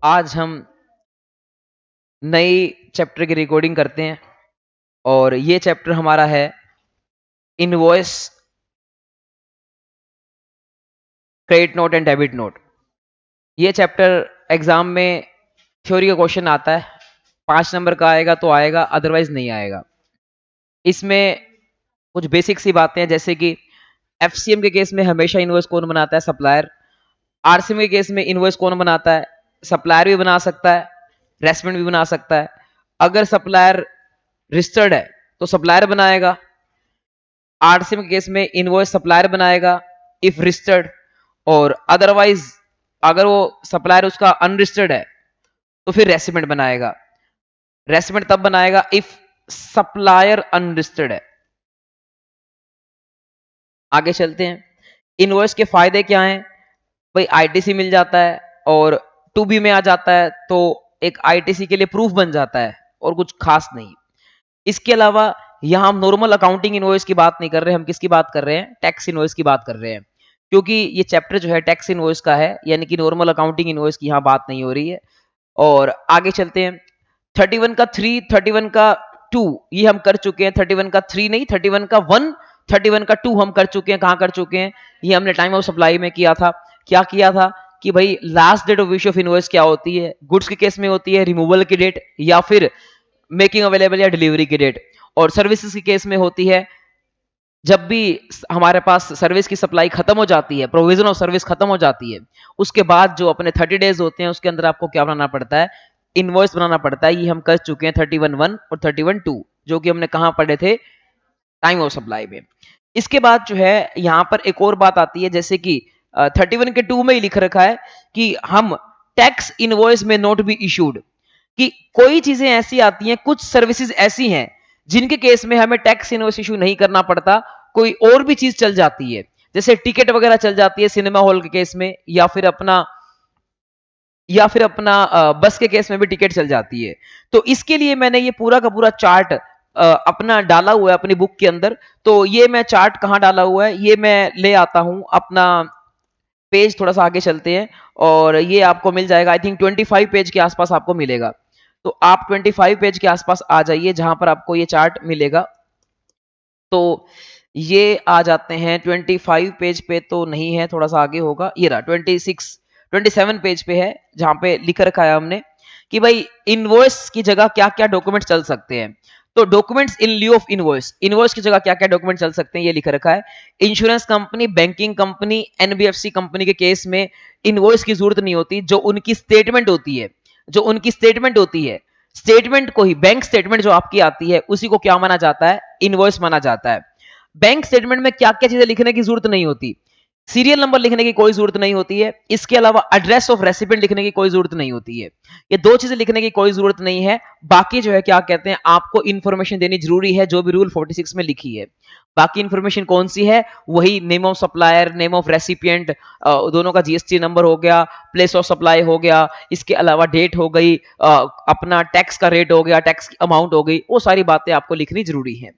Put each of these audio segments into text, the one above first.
आज हम नई चैप्टर की रिकॉर्डिंग करते हैं और ये चैप्टर हमारा है invoice, credit note and debit note. ये चैप्टर एग्जाम में थ्योरी का क्वेश्चन आता है, 5 नंबर का आएगा तो आएगा, अदरवाइज नहीं आएगा। इसमें कुछ बेसिक सी बातें हैं, जैसे कि एफसीएम के केस में हमेशा इनवॉइस कौन बनाता है? सप्लायर। आरसीएम के केस में इनवॉइस कौन बनाता है? सप्लायर भी बना सकता है, रेस्टोरेंट भी बना सकता है। अगर सप्लायर रजिस्टर्ड है तो सप्लायर बनाएगा। आरसीएम के केस में इनवॉइस सप्लायर बनाएगा इफ रजिस्टर्ड, और अदरवाइज अगर वो सप्लायर उसका अनरजिस्टर्ड है तो फिर रेसिपिएंट बनाएगा। रेसिपिएंट तब बनाएगा इफ सप्लायर अनरजिस्टर्ड है। आगे चलते हैं। इनवॉइस के फायदे क्या हैं? भाई आईटीसी मिल जाता है और टू बी में आ जाता है तो एक आईटीसी के लिए प्रूफ बन जाता है, और कुछ खास नहीं। इसके अलावा यहां हम नॉर्मल अकाउंटिंग इनवॉइस की बात नहीं कर रहे, हम किसकी बात कर रहे हैं? टैक्स इनवॉइस की बात कर रहे हैं, क्योंकि ये चैप्टर जो है टैक्स इनवॉइस का है, यानी कि नॉर्मल अकाउंटिंग इनवॉइस की यहां बात नहीं हो रही है। और आगे चलते हैं। 31 का 3, 31 का 2 ये हम कर चुके हैं। 31 का 3 नहीं, 31 का 1, 31 का 2 हम कर चुके हैं। कहां कर चुके हैं? ये हमने टाइम ऑफ सप्लाई में किया था। क्या किया था कि भाई last date of issue of invoice क्या होती है? गुड्स के केस में होती है रिमूवल की डेट, या फिर मेकिंग अवेलेबल या डिलीवरी की डेट। और सर्विसेज के केस में होती है जब भी हमारे पास सर्विस की सप्लाई खत्म हो जाती है, प्रोविजन ऑफ सर्विस खत्म हो जाती है, उसके बाद जो अपने 30 डेज होते हैं उसके अंदर आपको क्या बनाना पड़ता है? इनवॉइस बनाना पड़ता है। ये हम कर चुके हैं 31(1) और 31(2), जो कि हमने कहां पढ़े थे? टाइम ऑफ सप्लाई में। इसके बाद जो है यहां पर एक और बात आती है, जैसे कि 31 के 2 में ही लिख रखा है कि हम टैक्स इनवॉइस में नोट बी इशूड, कि कोई चीजें ऐसी आती हैं, कुछ सर्विसेज ऐसी हैं जिनके केस में हमें टैक्स इनवॉइस इशू नहीं करना पड़ता, कोई और भी चीज चल जाती है, जैसे टिकट वगैरह चल जाती है सिनेमा हॉल के केस में, या फिर अपना बस के केस में भी टिकट चल जाती है। तो इसके लिए मैंने ये पूरा का पूरा चार्ट अपना डाला हुआ है अपनी बुक के अंदर। तो ये मैं चार्ट कहाँ डाला हुआ है, ये मैं ले आता हूं अपना पेज, थोड़ा सा आगे चलते हैं, और ये आपको मिल जाएगा। आई थिंक 25 पेज के आसपास आपको मिलेगा। तो आप 25 पेज के आसपास आ जाइए जहां पर आपको ये चार्ट मिलेगा। तो ये आ जाते हैं 25 पेज पे, तो नहीं है, थोड़ा सा आगे होगा। ये रहा 27 पेज पे है, जहां पे लिख रखा है हमने कि भाई इनवॉइस की जगह क्या क्या डॉक्यूमेंट चल सकते हैं। तो documents in lieu of invoice, invoice की जगह क्या क्या डॉक्यूमेंट चल सकते हैं ये लिख रखा है। Insurance company, banking company, NBFC company के केस में इनवॉइस की जरूरत नहीं होती। जो उनकी स्टेटमेंट होती है, स्टेटमेंट को ही, बैंक स्टेटमेंट जो आपकी आती है उसी को क्या माना जाता है? इनवॉइस माना जाता है। बैंक स्टेटमेंट में क्या क्या चीजें लिखने की जरूरत नहीं होती? सीरियल नंबर लिखने की कोई जरूरत नहीं होती है। इसके अलावा एड्रेस ऑफ रेसिपिएंट लिखने की कोई जरूरत नहीं होती है। ये दो चीजें लिखने की कोई जरूरत नहीं है। बाकी जो है क्या कहते हैं, आपको इंफॉर्मेशन देनी जरूरी है जो भी रूल 46 में लिखी है। बाकी इंफॉर्मेशन कौन सी है? वही name of supplier, name of recipient, दोनों का जीएसटी नंबर हो गया, प्लेस ऑफ सप्लाई हो गया, इसके अलावा डेट हो गई, अपना टैक्स का रेट हो गया, टैक्स की अमाउंट हो गई, वो सारी बातें आपको लिखनी जरूरी है।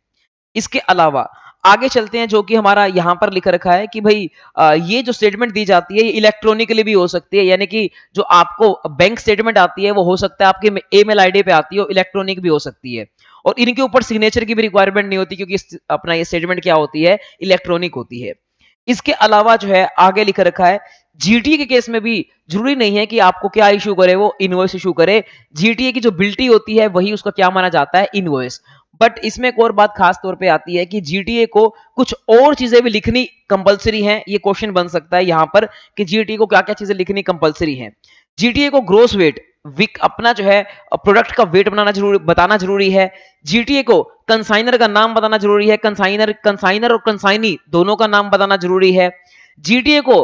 इसके अलावा आगे चलते हैं, जो कि हमारा यहां पर लिख रखा है कि भाई ये जो स्टेटमेंट दी जाती है ये इलेक्ट्रॉनिकली भी हो सकती है, यानी कि जो आपको बैंक स्टेटमेंट आती है वो हो सकता है आपके ईमेल आईडी पे आती है, इलेक्ट्रॉनिक भी हो सकती है, और इनके ऊपर सिग्नेचर की भी रिक्वायरमेंट नहीं होती, क्योंकि अपना ये स्टेटमेंट क्या होती है? इलेक्ट्रॉनिक होती है। इसके अलावा जो है आगे लिख रखा है, जीटीए के केस में भी जरूरी नहीं है कि आपको क्या इशू करे, वो इनवॉइस इशू करे। जीटीए की जो बिल्टी होती है वही उसका क्या माना जाता है? इनवॉइस। बट इसमें एक और बात खास तौर पे आती है कि जीटीए को कुछ और चीजें भी लिखनी कंपलसरी है। ये क्वेश्चन बन सकता है यहां पर कि जीटीए को क्या क्या चीजें लिखनी कंपलसरी है। जीटीए को ग्रोस वेट, विक अपना जो है प्रोडक्ट का वेट बताना जरूरी है। जीटीए को कंसाइनर का नाम बताना जरूरी है। कंसाइनर और कंसाइनी दोनों का नाम बताना जरूरी है। जीटीए को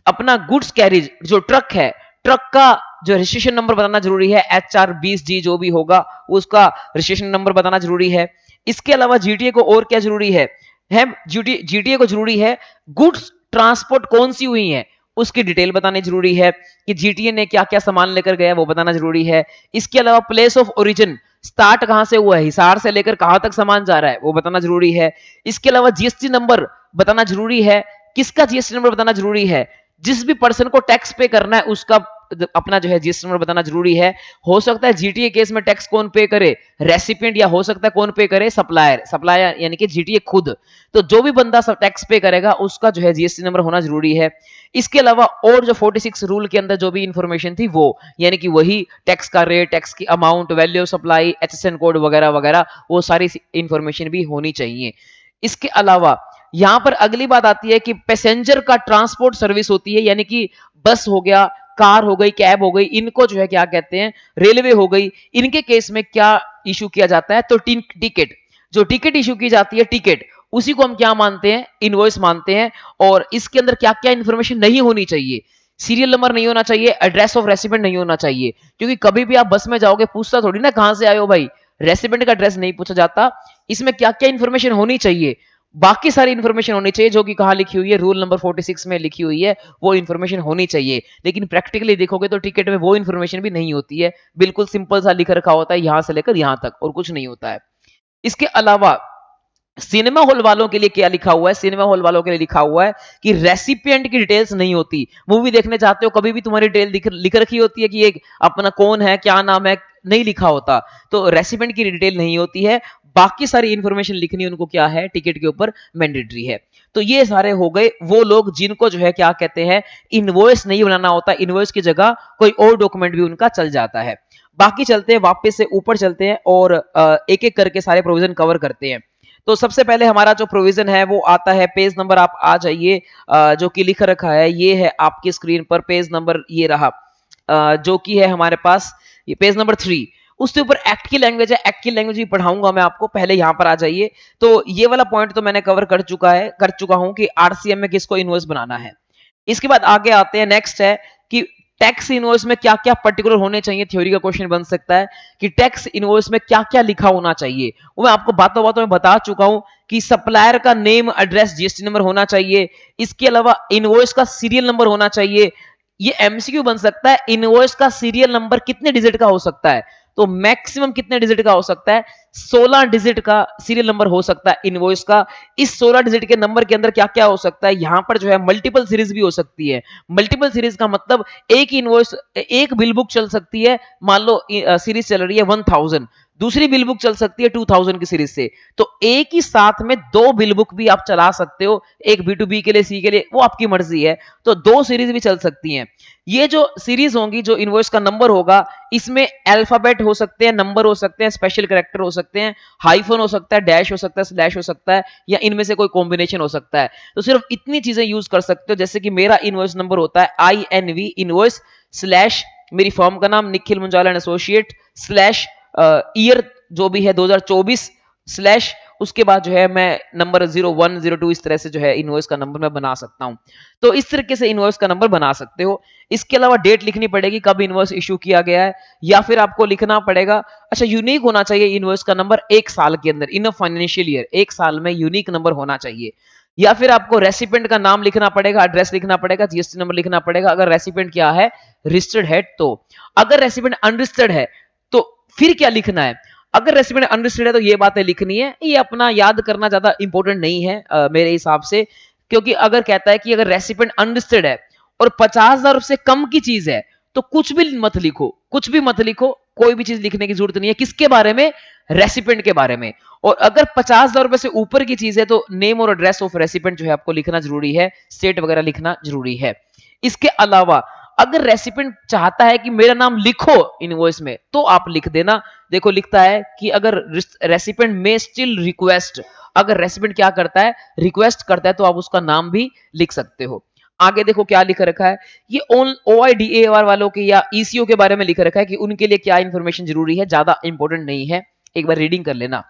अपना गुड्स कैरिज, जो ट्रक है, ट्रक का जो रजिस्ट्रेशन नंबर बताना जरूरी है, HR20G जो भी होगा उसका रजिस्ट्रेशन नंबर बताना जरूरी है। इसके अलावा जीटीए को और क्या जरूरी है? जीटीए को जरूरी है गुड्स ट्रांसपोर्ट कौन सी हुई है उसकी डिटेल बतानी जरूरी है, कि जीटीए ने क्या क्या सामान लेकर गया वो बताना जरूरी है। इसके अलावा प्लेस ऑफ ओरिजिन, स्टार्ट कहां से हुआ है, हिसार से लेकर कहां तक सामान जा रहा है, वो बताना जरूरी है। इसके अलावा जीएसटी नंबर बताना जरूरी है। किसका जीएसटी नंबर बताना जरूरी है? जिस भी पर्सन को टैक्स पे करना है उसका अपना जो है जीएसटी नंबर बताना जरूरी है। हो सकता है जीटीए केस में टैक्स कौन पे करे, रेसिपिएंट, या हो सकता है कौन पे करे, सप्लायर, सप्लायर यानी कि जीटीए खुद। तो जो भी बंदा सब टैक्स पे करेगा उसका जो है जीएसटी नंबर होना जरूरी है। इसके अलावा और जो 46 रूल के अंदर जो भी इंफॉर्मेशन थी वो, यानी कि वही टैक्स का रेट, टैक्स की amount, value of supply, HSN code वगैरह वगैरह, वो सारी इंफॉर्मेशन भी होनी चाहिए। इसके अलावा यहां पर अगली बात आती है कि पैसेंजर का ट्रांसपोर्ट सर्विस होती है, यानी कि बस हो गया, कार हो गई, कैब हो गई, इनको जो है क्या कहते हैं, रेलवे हो गई, इनके केस में क्या इशू किया जाता है, तो टिकट, जो टिकट इशू की जाती है, टिकट, उसी को हम क्या मानते हैं, इनवॉइस मानते हैं। और इसके अंदर क्या क्या इंफॉर्मेशन नहीं होनी चाहिए, सीरियल नंबर नहीं होना चाहिए, एड्रेस ऑफ रेसिडेंट नहीं होना चाहिए, क्योंकि कभी भी आप बस में जाओगे पूछता थोड़ी ना कहां से आए हो भाई, रेसिडेंट का एड्रेस नहीं पूछा जाता। इसमें क्या क्या इंफॉर्मेशन होनी चाहिए, बाकी सारी इंफॉर्मेशन होनी चाहिए जो कि कहां लिखी हुई है, रूल नंबर 46 में लिखी हुई है, वो इंफॉर्मेशन होनी चाहिए। लेकिन प्रैक्टिकली देखोगे तो टिकट में वो इंफॉर्मेशन भी नहीं होती है, बिल्कुल सिंपल सा लिख रखा होता है यहां से लेकर यहां तक, और कुछ नहीं होता है। इसके अलावा सिनेमा हॉल वालों के लिए क्या लिखा हुआ है, सिनेमा हॉल वालों के लिए लिखा हुआ है कि रेसिपिएंट की डिटेल्स नहीं होती। मूवी देखने जाते हो कभी भी तुम्हारी डिटेल लिख रखी होती है कि ये अपना कौन है, क्या नाम है, नहीं लिखा होता, तो रेसिपिएंट की डिटेल नहीं होती है। बाकी सारी इंफॉर्मेशन लिखनी उनको क्या है, टिकट के ऊपर मैंडेटरी है। तो ये सारे हो गए वो लोग जिनको जो है क्या कहते हैं, इनवॉइस नहीं बनाना होता, इनवॉइस की जगह कोई और डॉक्यूमेंट भी उनका चल जाता है। बाकी चलते हैं, वापस से ऊपर चलते हैं और एक एक करके सारे प्रोविजन कवर करते हैं। तो सबसे पहले हमारा जो प्रोविजन है वो आता है, पेज नंबर आप आ जाइए, जो कि लिख रखा है, ये है आपकी स्क्रीन पर पेज नंबर, ये रहा, जो कि है हमारे पास ये पेज नंबर 3। उसके ऊपर एक्ट की लैंग्वेज है, एक्ट की लैंग्वेज भी पढ़ाऊंगा मैं आपको, पहले यहां पर आ जाइए। तो ये वाला पॉइंट तो मैंने कवर कर चुका हूं कि आरसीएम में किसको इनवॉइस बनाना है। इसके बाद आगे आते हैं, नेक्स्ट है कि टैक्स इनवॉइस में क्या क्या पर्टिकुलर होने चाहिए, थ्योरी का क्वेश्चन बन सकता है कि टैक्स इनवॉइस में क्या क्या लिखा होना चाहिए। वो मैं आपको बातों बातों में बता चुका हूं कि सप्लायर का नेम, एड्रेस, जीएसटी नंबर होना चाहिए। इसके अलावा इनवॉइस का सीरियल नंबर होना चाहिए। ये एमसीक्यू बन सकता है, इनवॉइस का सीरियल नंबर कितने डिजिट का हो सकता है, तो मैक्सिमम कितने डिजिट का हो सकता है, 16 डिजिट का सीरियल नंबर हो सकता है इनवॉइस का। इस 16 डिजिट के नंबर के अंदर क्या क्या हो सकता है, यहां पर जो है मल्टीपल सीरीज भी हो सकती है। मल्टीपल सीरीज का मतलब एक इनवॉइस, एक बिल बुक चल सकती है, मान लो सीरीज चल रही है 1000, दूसरी बिल बुक चल सकती है 2000 की सीरीज से, तो एक ही साथ में दो बिल बुक भी आप चला सकते हो, एक B2B के लिए, सी के लिए, वो आपकी मर्जी है, तो दो सीरीज भी चल सकती हैं। ये जो सीरीज होंगी, जो इनवॉइस का नंबर होगा, इसमें अल्फाबेट हो सकते हैं, नंबर हो सकते हैं, स्पेशल कैरेक्टर हो सकते हैं, हाइफन हो सकता है, डैश हो सकता है, स्लैश हो सकता है, या इनमें से कोई कॉम्बिनेशन हो सकता है। तो सिर्फ इतनी चीजें यूज कर सकते हो, जैसे कि मेरा इनवॉइस नंबर होता है INV इनवॉइस स्लैश मेरी फर्म का नाम Nikhil Munjala and associate slash year जो भी है 2024 स्लैश, उसके बाद जो है मैं नंबर 01 02 इस तरह से जो है इनवॉइस का नंबर मैं बना सकता हूं। तो इस तरीके से इनवॉइस का नंबर बना सकते हो। इसके अलावा डेट लिखनी पड़ेगी कब इनवॉइस इशू किया गया है, या फिर आपको लिखना पड़ेगा, अच्छा यूनिक होना चाहिए इनवॉइस का नंबर, एक साल के अंदर, इन अ फाइनेंशियल ईयर, एक साल में यूनिक नंबर होना चाहिए। या फिर आपको रेसिपेंट का नाम लिखना पड़ेगा, एड्रेस लिखना पड़ेगा, जीएसटी नंबर लिखना पड़ेगा, अगर रेसिपेंट क्या है, रजिस्टर्ड है तो। अगर रेसिपेंट अनरजिस्टर्ड है तो फिर क्या लिखना है, अगर रेसिपेंट अनरजिस्टर्ड है तो ये बातें लिखनी है, ये अपना याद करना ज्यादा इंपॉर्टेंट नहीं है मेरे हिसाब से, क्योंकि अगर कहता है कि अगर रेसिपेंट अनरजिस्टर्ड है और 50,000 से कम की चीज है तो कुछ भी मत लिखो, कुछ भी मत लिखो, कोई भी चीज लिखने की जरूरत नहीं है, किसके बारे में, रेसिपेंट के बारे में। और अगर 50,000 रुपए से ऊपर की चीज है तो नेम और एड्रेस ऑफ रेसिपेंट जो है आपको लिखना जरूरी है, स्टेट वगैरह लिखना जरूरी है। इसके अलावा अगर रेसिपेंट चाहता है कि मेरा नाम लिखो इनवॉइस में तो आप लिख देना। देखो लिखता है कि अगर रेसिपेंट में स्टिल रिक्वेस्ट, अगर रेसिपेंट क्या करता है, रिक्वेस्ट करता है, तो आप उसका नाम भी लिख सकते हो। आगे देखो क्या लिख रखा है, ये OIDAR वालों के या ECO के बारे में लिख रखा है कि उनके लिए क्या इंफॉर्मेशन जरूरी है, ज्यादा इंपॉर्टेंट नहीं है, एक बार रीडिंग कर लेना।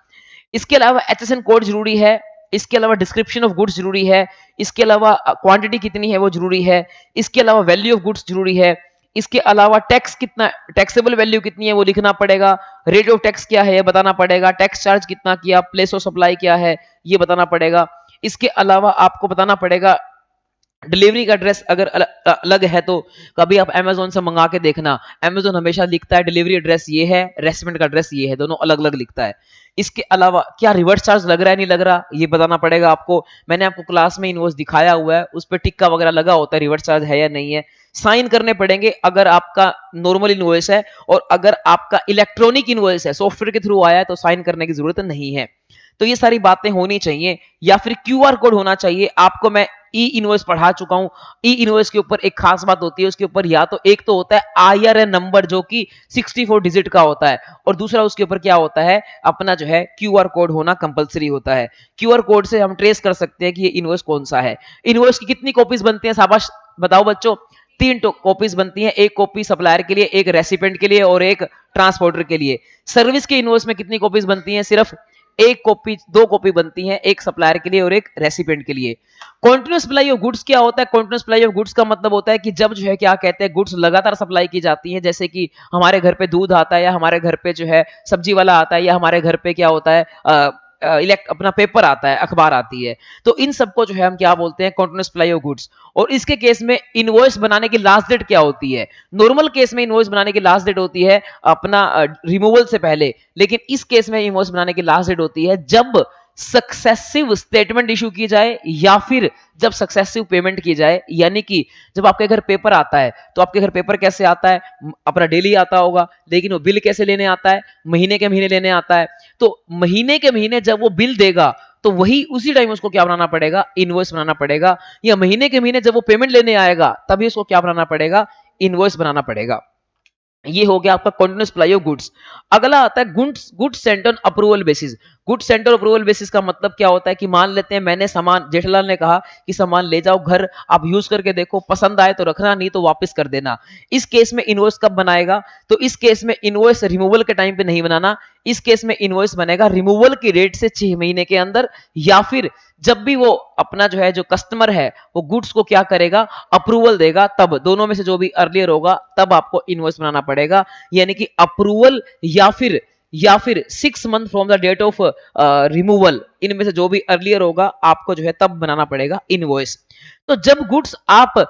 इसके अलावा HSN कोड जरूरी है, इसके अलावा डिस्क्रिप्शन ऑफ गुड्स जरूरी है, इसके अलावा क्वांटिटी कितनी है वो जरूरी है, इसके अलावा वैल्यू ऑफ गुड्स जरूरी है, इसके अलावा टैक्स कितना, टैक्सेबल वैल्यू कितनी है वो लिखना पड़ेगा, रेट ऑफ टैक्स क्या है ये बताना पड़ेगा, टैक्स चार्ज कितना किया, प्लेस ऑफ सप्लाई क्या है ये बताना पड़ेगा। इसके अलावा आपको बताना पड़ेगा डिलीवरी का एड्रेस अगर अलग है तो कभी आप अमेजोन से मंगा के देखना, अमेजोन हमेशा लिखता है डिलीवरी एड्रेस ये है, रेस्टोरेंट का एड्रेस ये है, दोनों अलग अलग लिखता है। इसके अलावा क्या रिवर्स चार्ज लग रहा है नहीं लग रहा ये बताना पड़ेगा आपको। मैंने आपको क्लास में इनवॉइस दिखाया हुआ है, उस पर टिक्का वगैरह लगा होता है रिवर्स चार्ज है या नहीं है। साइन करने पड़ेंगे अगर आपका नॉर्मल इनवॉइस है, और अगर आपका इलेक्ट्रॉनिक इनवॉइस है, सॉफ्टवेयर के थ्रू आया है, तो साइन करने की जरूरत नहीं है। तो ये सारी बातें होनी चाहिए, या फिर क्यूआर कोड होना चाहिए। आपको मैं ई इनवॉइस पढ़ा चुका हूं। ई इनवॉइस के ऊपर एक खास बात होती है, उसके ऊपर या तो एक तो होता है आईआरएन नंबर जो कि 64 डिजिट का होता है, और दूसरा उसके ऊपर क्या होता है, अपना जो है क्यूआर कोड होना कंपलसरी होता है। क्यूआर कोड से हम ट्रेस कर सकते हैं कि ये इनवॉइस कौन सा है। इनवॉइस की कितनी कॉपीज बनती हैं शाबाश बताओ बच्चों? 3 कॉपीज बनती हैं, एक कॉपी सप्लायर के लिए, एक रेसिपेंट के लिए, और एक ट्रांसपोर्टर के लिए। सर्विस के इनवॉइस में कितनी कॉपीज बनती हैं? सिर्फ एक कॉपी, 2 कॉपी बनती हैं, एक सप्लायर के लिए और एक रेसिपेंट के लिए। कॉन्टिन्यूस सप्लाई ऑफ गुड्स क्या होता है? कॉन्टिन्यूस सप्लाई ऑफ गुड्स का मतलब होता है कि जब जो है क्या कहते हैं, गुड्स लगातार सप्लाई की जाती है। जैसे कि हमारे घर पे दूध आता है, या हमारे घर पे जो है सब्जी वाला आता है, या हमारे घर पे क्या होता है अपना पेपर आता है, अखबार आती है। तो इन सबको जो है हम क्या बोलते हैं? Continuous supply of goods. और इसके केस में इनवॉइस बनाने की लास्ट डेट क्या होती है? नॉर्मल केस में इनवॉइस बनाने की लास्ट डेट होती है अपना रिमूवल से पहले, लेकिन इस केस में इनवॉइस बनाने की लास्ट डेट होती है जब सक्सेसिव स्टेटमेंट इशू की जाए, या फिर जब सक्सेसिव पेमेंट की जाए। यानी कि जब आपके घर पेपर आता है, तो आपके घर पेपर कैसे आता है? अपना डेली आता होगा, लेकिन वो बिल कैसे लेने आता है? महीने के महीने लेने आता है। तो महीने के महीने जब वो बिल देगा, तो वही उसी टाइम उसको क्या बनाना पड़ेगा? इनवॉइस बनाना पड़ेगा। या महीने के महीने जब वो पेमेंट लेने आएगा, तभी उसको क्या बनाना पड़ेगा? इनवॉइस बनाना पड़ेगा। ये हो गया आपका कॉन्टिन्यूस सप्लाई ऑफ गुड्स। अगला आता है goods Saint on approval basis. Goods Saint on approval basis का मतलब क्या होता है कि मान लेते हैं मैंने सामान, जेठालाल ने कहा कि सामान ले जाओ घर, आप यूज करके देखो, पसंद आए तो रखना, नहीं तो वापस कर देना। इस केस में इनवॉइस कब बनाएगा? तो इस केस में इनवॉइस रिमूवल के टाइम पे नहीं बनाना। इस केस में इनवॉइस बनेगा रिमूवल की डेट से 6 महीने के अंदर, या फिर जब भी वो अपना जो है, जो कस्टमर है, वो गुड्स को क्या करेगा? अप्रूवल देगा, तब दोनों में से जो भी अर्लियर होगा तब आपको इनवॉइस बनाना पड़ेगा। यानी कि अप्रूवल या फिर 6 month from the date of removal, इनमें से जो भी अर्लियर होगा आपको जो है तब बनाना पड़ेगा इनवॉइस। तो जब गुड्स आप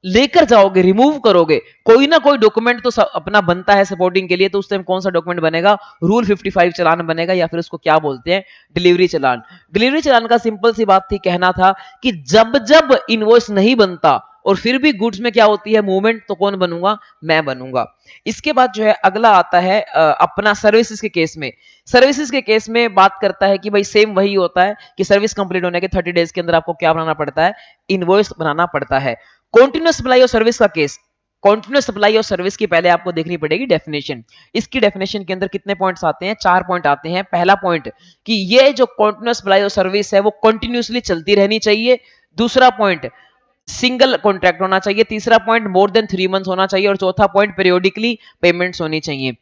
लेकर जाओगे, रिमूव करोगे, कोई ना कोई डॉक्यूमेंट तो अपना बनता है सपोर्टिंग के लिए। तो उस टाइम कौन सा डॉक्यूमेंट बनेगा? रूल 55 चालान बनेगा, या फिर उसको क्या बोलते हैं? डिलीवरी चालान। डिलीवरी चालान का सिंपल सी बात थी, कहना था कि जब जब इनवॉइस नहीं बनता और फिर भी गुड्स में क्या होती है मूवमेंट, तो कौन बनूंगा? मैं बनूंगा। इसके बाद जो है अगला आता है अपना सर्विसेज के केस में। सर्विसेज के केस में बात करता है कि भाई सेम वही होता है कि सर्विस कंप्लीट होने के 30 डेज के अंदर आपको क्या बनाना पड़ता है? इनवॉइस बनाना पड़ता है। कॉन्टिन्यूस सप्लाई और सर्विस का केस। कॉन्टिन्यूस सप्लाई और सर्विस की पहले आपको देखनी पड़ेगी डेफिनेशन। इसकी डेफिनेशन के अंदर कितने पॉइंट्स आते हैं? 4 पॉइंट आते हैं। पहला पॉइंट कि ये जो कॉन्टिन्यूस सप्लाई और सर्विस है वो कंटिन्यूसली चलती रहनी चाहिए। दूसरा पॉइंट सिंगल कॉन्ट्रैक्ट होना चाहिए। तीसरा पॉइंट मोर देन 3 मंथ्स होना चाहिए। और चौथा पॉइंट पीरियोडिकली पेमेंट्स होनी चाहिए।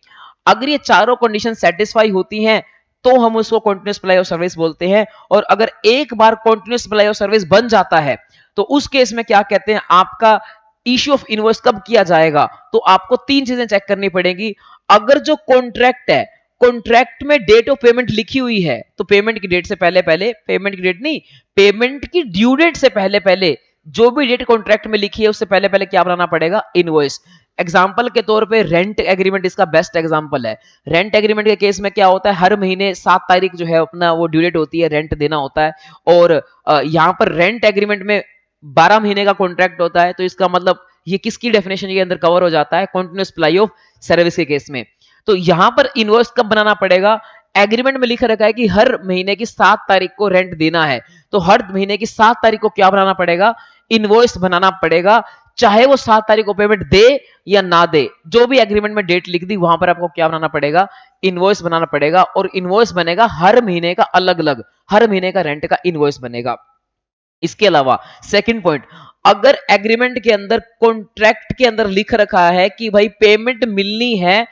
अगर ये चारों कंडीशन सेटिस्फाई होती हैं, तो हम उसको कंटिन्यूस सप्लाई और सर्विस बोलते हैं। और अगर एक बार कंटिन्यूस सप्लाई और सर्विस बन जाता है, तो उस केस में क्या कहते हैं, आपका इश्यू ऑफ इनवॉइस कब किया जाएगा? तो आपको 3 चीजें चेक करनी पड़ेगी। अगर जो कॉन्ट्रैक्ट है, कॉन्ट्रैक्ट में डेट ऑफ पेमेंट लिखी हुई है, तो पेमेंट की डेट से पहले पहले, पेमेंट की डेट नहीं, पेमेंट की ड्यू डेट से पहले पहले, जो भी डेट कॉन्ट्रैक्ट में लिखी है उससे पहले पहले क्या बनाना पड़ेगा? इनवॉइस। एग्जाम्पल के तौर पे रेंट एग्रीमेंट इसका बेस्ट एग्जाम्पल है। रेंट एग्रीमेंट के केस में क्या होता है, हर महीने 7 तारीख जो है अपना वो ड्यू डेट होती है, रेंट देना होता है। और यहाँ पर रेंट एग्रीमेंट में 12 महीने का कॉन्ट्रैक्ट होता है। तो इसका मतलब ये किसकी डेफिनेशन के अंदर कवर हो जाता है? कंटिन्यूस सप्लाई ऑफ सर्विस के केस में। तो यहां पर इनवॉइस कब बनाना पड़ेगा? एग्रीमेंट में लिखा रखा है कि हर महीने की 7 तारीख को रेंट देना है, तो हर महीने की 7 तारीख को क्या बनाना पड़ेगा? इनवॉइस बनाना पड़ेगा। चाहे वो 7 तारीख को पेमेंट दे या ना दे, जो भी एग्रीमेंट में डेट लिख दी वहां पर आपको क्या बनाना पड़ेगा? इनवॉइस बनाना पड़ेगा। और इनवॉइस बनेगा हर महीने का अलग अलग, हर महीने का रेंट का इनवॉइस बनेगा। इसके अलावा सेकंड पॉइंट, अगर एग्रीमेंट के अंदर, कॉन्ट्रैक्ट के अंदर लिख रखा है कि भाई पेमेंट मिलनी है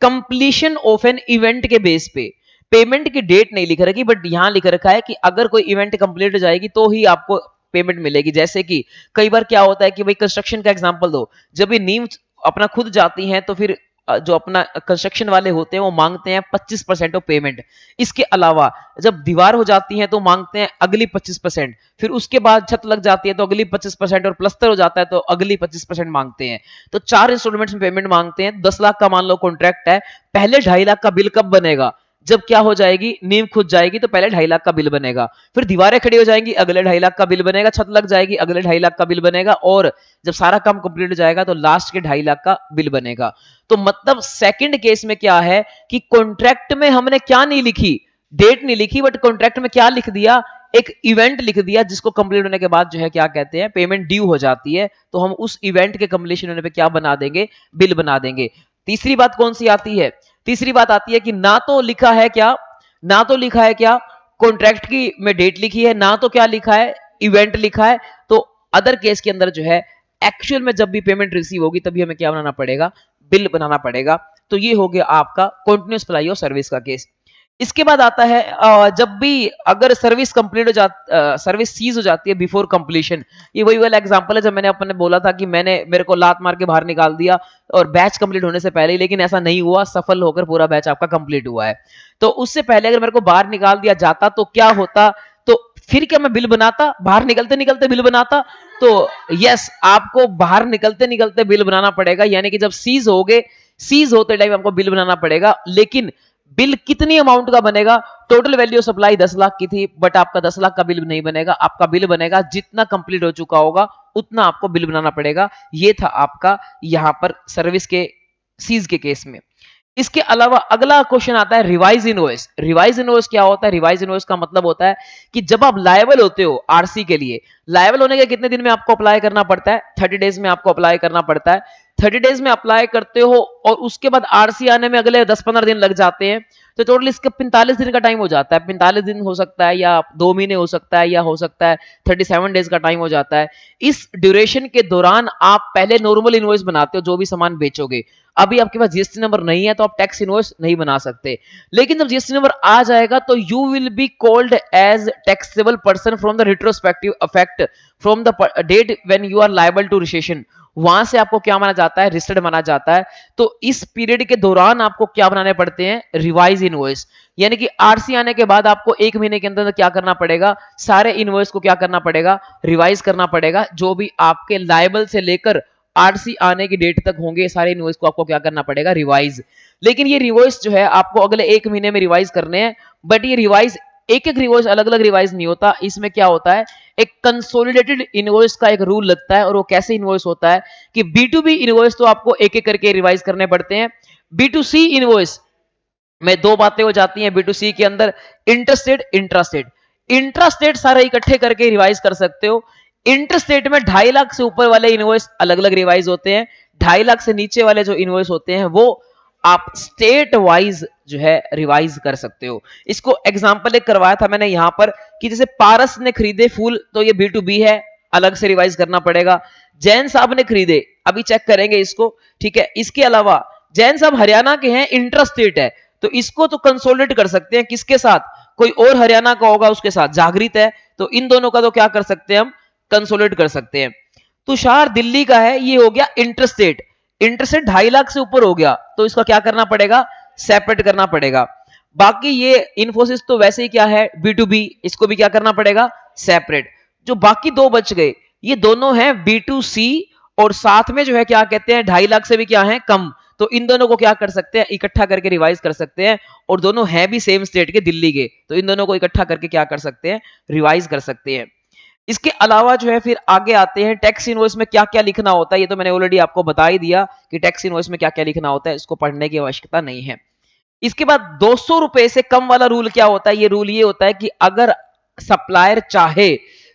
कंप्लीशन ऑफ एन इवेंट के बेस पे, पेमेंट की डेट नहीं लिख रखी, बट यहां लिख रखा है कि अगर कोई इवेंट कंप्लीट हो जाएगी तो ही आपको पेमेंट मिलेगी। जैसे कि कई बार क्या होता है कि भाई कंस्ट्रक्शन का एग्जांपल दो, जब ये नींव अपना खुद जाती हैं, तो फिर जो अपना कंस्ट्रक्शन वाले होते हैं वो मांगते हैं 25% ऑफ पेमेंट। इसके अलावा जब दीवार हो जाती है तो मांगते हैं अगली 25%, फिर उसके बाद छत लग जाती है तो अगली 25% और प्लस्तर हो जाता है तो अगली 25% मांगते हैं। तो 4 इंस्टॉलमेंट्स में पेमेंट मांगते हैं। 10 लाख का मान लो कॉन्ट्रैक्ट है, पहले 2.5 लाख का बिल कब बनेगा? जब क्या हो जाएगी, नींव खुद जाएगी तो पहले 2.5 लाख का बिल बनेगा, फिर दीवारें खड़ी हो जाएंगी अगले 2.5 लाख का बिल बनेगा, छत लग जाएगी अगले 2.5 लाख का बिल बनेगा, और जब सारा काम कंप्लीट हो जाएगा तो लास्ट के 2.5 लाख का बिल बनेगा। तो मतलब सेकंड केस में क्या है कि कॉन्ट्रैक्ट में हमने क्या नहीं लिखी, डेट नहीं लिखी, बट कॉन्ट्रैक्ट में क्या लिख दिया, एक इवेंट लिख दिया जिसको कंप्लीट होने के बाद जो है क्या कहते हैं, पेमेंट ड्यू हो जाती है। तो हम उस इवेंट के कंप्लीशन होने पे क्या बना देंगे, बिल बना देंगे। तीसरी बात कौन सी आती है? तीसरी बात आती है कि ना तो लिखा है क्या, ना तो लिखा है क्या कॉन्ट्रैक्ट की में डेट लिखी है, ना तो क्या लिखा है, इवेंट लिखा है। तो अदर केस के अंदर जो है एक्चुअल में जब भी पेमेंट रिसीव होगी तभी हमें क्या बनाना पड़ेगा, बिल बनाना पड़ेगा। तो ये हो गया आपका कंटिन्यूअस सप्लाई ऑफ सर्विस का केस। इसके बाद आता है जब भी अगर सर्विस कंप्लीट हो जाती, सर्विस सीज हो जाती है बिफोर कंप्लीशन। ये वही वाला एग्जांपल है जब मैंने अपने बोला था कि मेरे को लात मार के बाहर निकाल दिया और बैच कंप्लीट होने से पहले ही, लेकिन ऐसा नहीं हुआ, सफल होकर पूरा बैच आपका कंप्लीट हुआ है। तो उससे पहले अगर मेरे को बाहर निकाल दिया जाता तो क्या होता, तो फिर क्या मैं बिल बनाता, बाहर निकलते निकलते बिल बनाता? तो यस, आपको बाहर निकलते निकलते बिल बनाना पड़ेगा, यानी कि जब सीज हो गए, सीज होते टाइम आपको बिल बनाना पड़ेगा। लेकिन बिल कितनी अमाउंट का बनेगा? टोटल वैल्यू सप्लाई 10 लाख की थी, बट आपका 10 लाख का बिल नहीं बनेगा, आपका बिल बनेगा जितना कंप्लीट हो चुका होगा उतना आपको बिल बनाना पड़ेगा। ये था आपका यहां पर सर्विस के सीज के केस में। इसके अलावा अगला क्वेश्चन आता है रिवाइज इनवॉइस। रिवाइज इनवॉइस क्या होता है? रिवाइज इनवॉइस का मतलब होता है कि जब आप लायबल होते हो आरसी के लिए, लायबल होने के कितने दिन में आपको अप्लाई करना पड़ता है? 30 डेज में आपको अप्लाई करना पड़ता है। 30 डेज में अप्लाई करते हो और उसके बाद आरसी आने में अगले 10-15 दिन लग जाते हैं, तो टोटल इसका 45 दिन का टाइम हो जाता है। 45 दिन हो सकता है, या 2 महीने हो सकता है, या हो सकता है 37 डेज का टाइम हो जाता है। इस ड्यूरेशन के दौरान आप पहले नॉर्मल इनवॉइस बनाते हो जो भी सामान बेचोगे। अभी आपके पास जीएसटी नंबर नहीं है तो आप टैक्स इनवॉइस नहीं बना सकते, लेकिन जब जीएसटी नंबर आ जाएगा तो you will be called as taxable person from the retrospective effect from the date when you are liable to recession. वहां से आपको क्या माना जाता है? रजिस्टर्ड माना जाता है। तो इस पीरियड के दौरान आपको क्या बनाने पड़ते हैं? Revise invoice. यानी कि आरसी आने के बाद आपको 1 महीने के अंदर क्या करना पड़ेगा? सारे इनवॉइस को क्या करना पड़ेगा? रिवाइज करना पड़ेगा। जो भी आपके लायबल से लेकर आरसी आने की डेट तक होंगे सारे इनवॉइस को आपको क्या करना पड़ेगा? रिवाइज। लेकिन ये रिवॉइस जो है आपको अगले 1 महीने में रिवाइज करने हैं, बट ये रिवाइज एक एक रिवॉइस अलग अलग रिवाइज नहीं होता। इसमें क्या होता है, एक कंसोलिडेटेड इनवॉइस का एक रूल लगता है, और वो कैसे इनवॉइस होता है कि बी2बी इनवॉइस तो आपको एक एक करके रिवाइज करने पड़ते हैं। बी2सी इनवॉइस में 2 बातें हो जाती हैं बी2सी के अंदर, इंटरस्टेट, इंट्रास्टेट। इंट्रास्टेट सारे इकट्ठे करके रिवाइज कर सकते हो। इंटरस्टेट में 2.5 लाख से ऊपर वाले इनवॉइस अलग अलग रिवाइज होते हैं। 2.5 लाख से नीचे वाले जो इनवॉइस होते हैं वो आप स्टेट वाइज जो है रिवाइज कर सकते हो। इसको एग्जांपल एक करवाया था मैंने यहां पर कि जैसे पारस ने खरीदे फूल, तो ये बी2बी है, अलग से रिवाइज करना पड़ेगा। जैन साहब ने खरीदे, अभी चेक करेंगे इसको, ठीक है। इसके अलावा जैन साहब हरियाणा के हैं, इंट्रास्टेट है, तो इसको तो कंसोलिडेट कर सकते हैं किसके साथ? कोई और हरियाणा का होगा उसके साथ, जागृत है, तो इन दोनों का तो क्या कर सकते हैं हम? कंसोलिडेट कर सकते हैं। तुषार दिल्ली का है, ये हो गया इंटरस्टेट। इंटरस्टेट 2.5 लाख से ऊपर हो गया तो इसका क्या करना पड़ेगा? सेपरेट करना पड़ेगा। बाकी ये इन्फोसिस तो वैसे ही क्या है, बी2बी, इसको भी क्या करना पड़ेगा? सेपरेट। जो बाकी 2 बच गए ये दोनों हैं बी2सी, और साथ में जो है क्या कहते हैं, 2.5 लाख से भी क्या है, कम। तो इन दोनों को क्या कर सकते हैं? इकट्ठा करके रिवाइज कर सकते हैं, और दोनों हैं भी सेम स्टेट के, दिल्ली के, तो इन दोनों को इकट्ठा करके क्या कर सकते हैं? रिवाइज कर सकते हैं। इसके अलावा जो है फिर आगे आते हैं टैक्स इनवॉइस में क्या क्या लिखना होता है। ये तो मैंने ऑलरेडी आपको बता ही दिया कि टैक्स इनवॉइस में क्या क्या लिखना होता है, इसको पढ़ने की आवश्यकता नहीं है। इसके बाद 200 रुपए से कम वाला रूल क्या होता है? ये रूल ये होता है कि अगर सप्लायर चाहे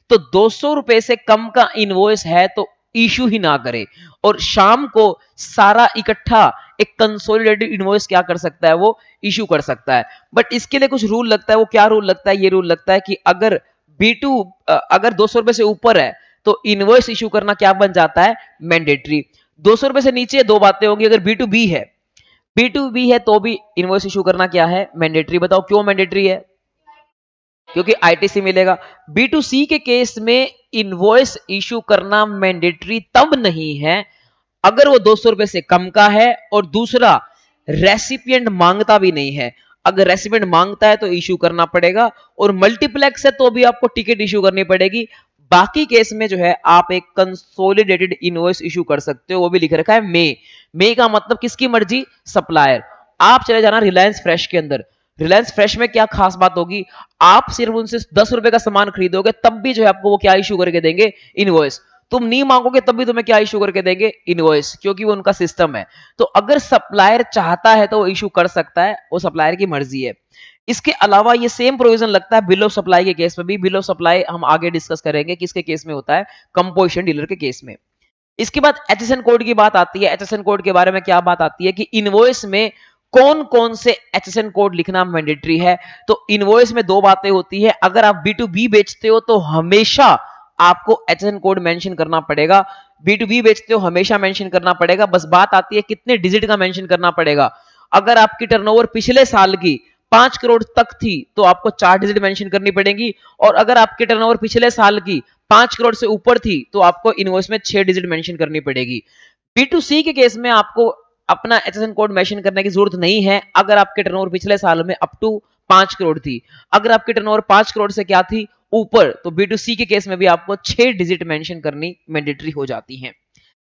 तो 200 रुपए से कम का इनवॉइस है तो इशू ही ना करे, और शाम को सारा इकट्ठा एक कंसोलिडेटेड इनवॉइस क्या कर सकता है? वो इशू कर सकता है। बट इसके लिए कुछ रूल लगता है। वो क्या रूल लगता है? ये रूल लगता है कि अगर बी2 अगर 200 रुपए से ऊपर है तो इनवॉइस इशू करना क्या बन जाता है? मैंडेटरी। 200 रुपए से नीचे 2 बातें होंगी, अगर बी2बी है, बी2बी है तो भी इनवॉइस इशू करना क्या है? मैंडेटरी। बताओ क्यों मैंडेटरी है? क्योंकि आईटीसी मिलेगा। बी2सी के केस में इनवॉइस इशू करना मैंडेटरी तब नहीं है अगर वो 200 रुपए से कम का है और दूसरा रेसिपिएंट मांगता भी नहीं है। अगर रेसिपिएंट मांगता है तो इश्यू करना पड़ेगा, और मल्टीप्लेक्स है तो भी आपको टिकट इश्यू करनी पड़ेगी। बाकी केस में जो है आप एक कंसोलिडेटेड इनवॉइस इशू कर सकते हो, वो भी लिख रखा है मे का मतलब किसकी मर्जी, सप्लायर। आप चले जाना रिलायंस फ्रेश के अंदर, रिलायंस फ्रेश में क्या खास बात होगी, आप सिर्फ उनसे 10 रुपए का सामान खरीदोगे तब भी जो है आपको वो क्या इशू करके देंगे, इनवॉइस। तुम नहीं मांगोगे तब भी तुम्हें क्या इशू करके देंगे, इनवॉइस, क्योंकि वो उनका सिस्टम है। तो अगर सप्लायर चाहता है तो वो इशू कर सकता है, वो सप्लायर की मर्जी है। इसके अलावा ये सेम प्रोविजन लगता है बिल ऑफ सप्लाई के केस में भी। बिल ऑफ सप्लाई हम आगे डिस्कस करेंगे किसके केस में होता है, कंपोजिशन डीलर के केस में। इसके बाद एचएसएन कोड की बात आती है। एचएसएन कोड के बारे में क्या बात आती है कि इनवॉइस में कौन कौन से एचएसएन कोड लिखना मैंडेटरी है। तो इनवॉइस में दो बातें होती है, अगर आप बी टू बी बेचते हो तो हमेशा आपको एचएसएन कोड मेंशन करना पड़ेगा। बी टू बी बेचते हो हमेशा मेंशन करना पड़ेगा, बस बात आती है कितने डिजिट का मेंशन करना पड़ेगा। अगर आपकी टर्नओवर पिछले साल की 5 करोड़ तक थी तो आपको 4 डिजिट मेंशन करनी पड़ेगी, और अगर आपकी टर्नओवर पिछले साल की 5 करोड़ से ऊपर थी तो आपको इनवॉइस में 6 डिजिट मेंशन करनी पड़ेगी। B2C के केस में आपको अपना एचएसएन कोड मेंशन करने की जरूरत नहीं है, अगर आपके टर्नओवर पिछले साल में अप टू 5 करोड़ थी। अगर आपकी टर्नओवर 5 करोड़ से क्या थी, ऊपर, तो B2C के केस में भी आपको 6 डिजिट मेंशन करनी मैंडेटरी हो जाती है।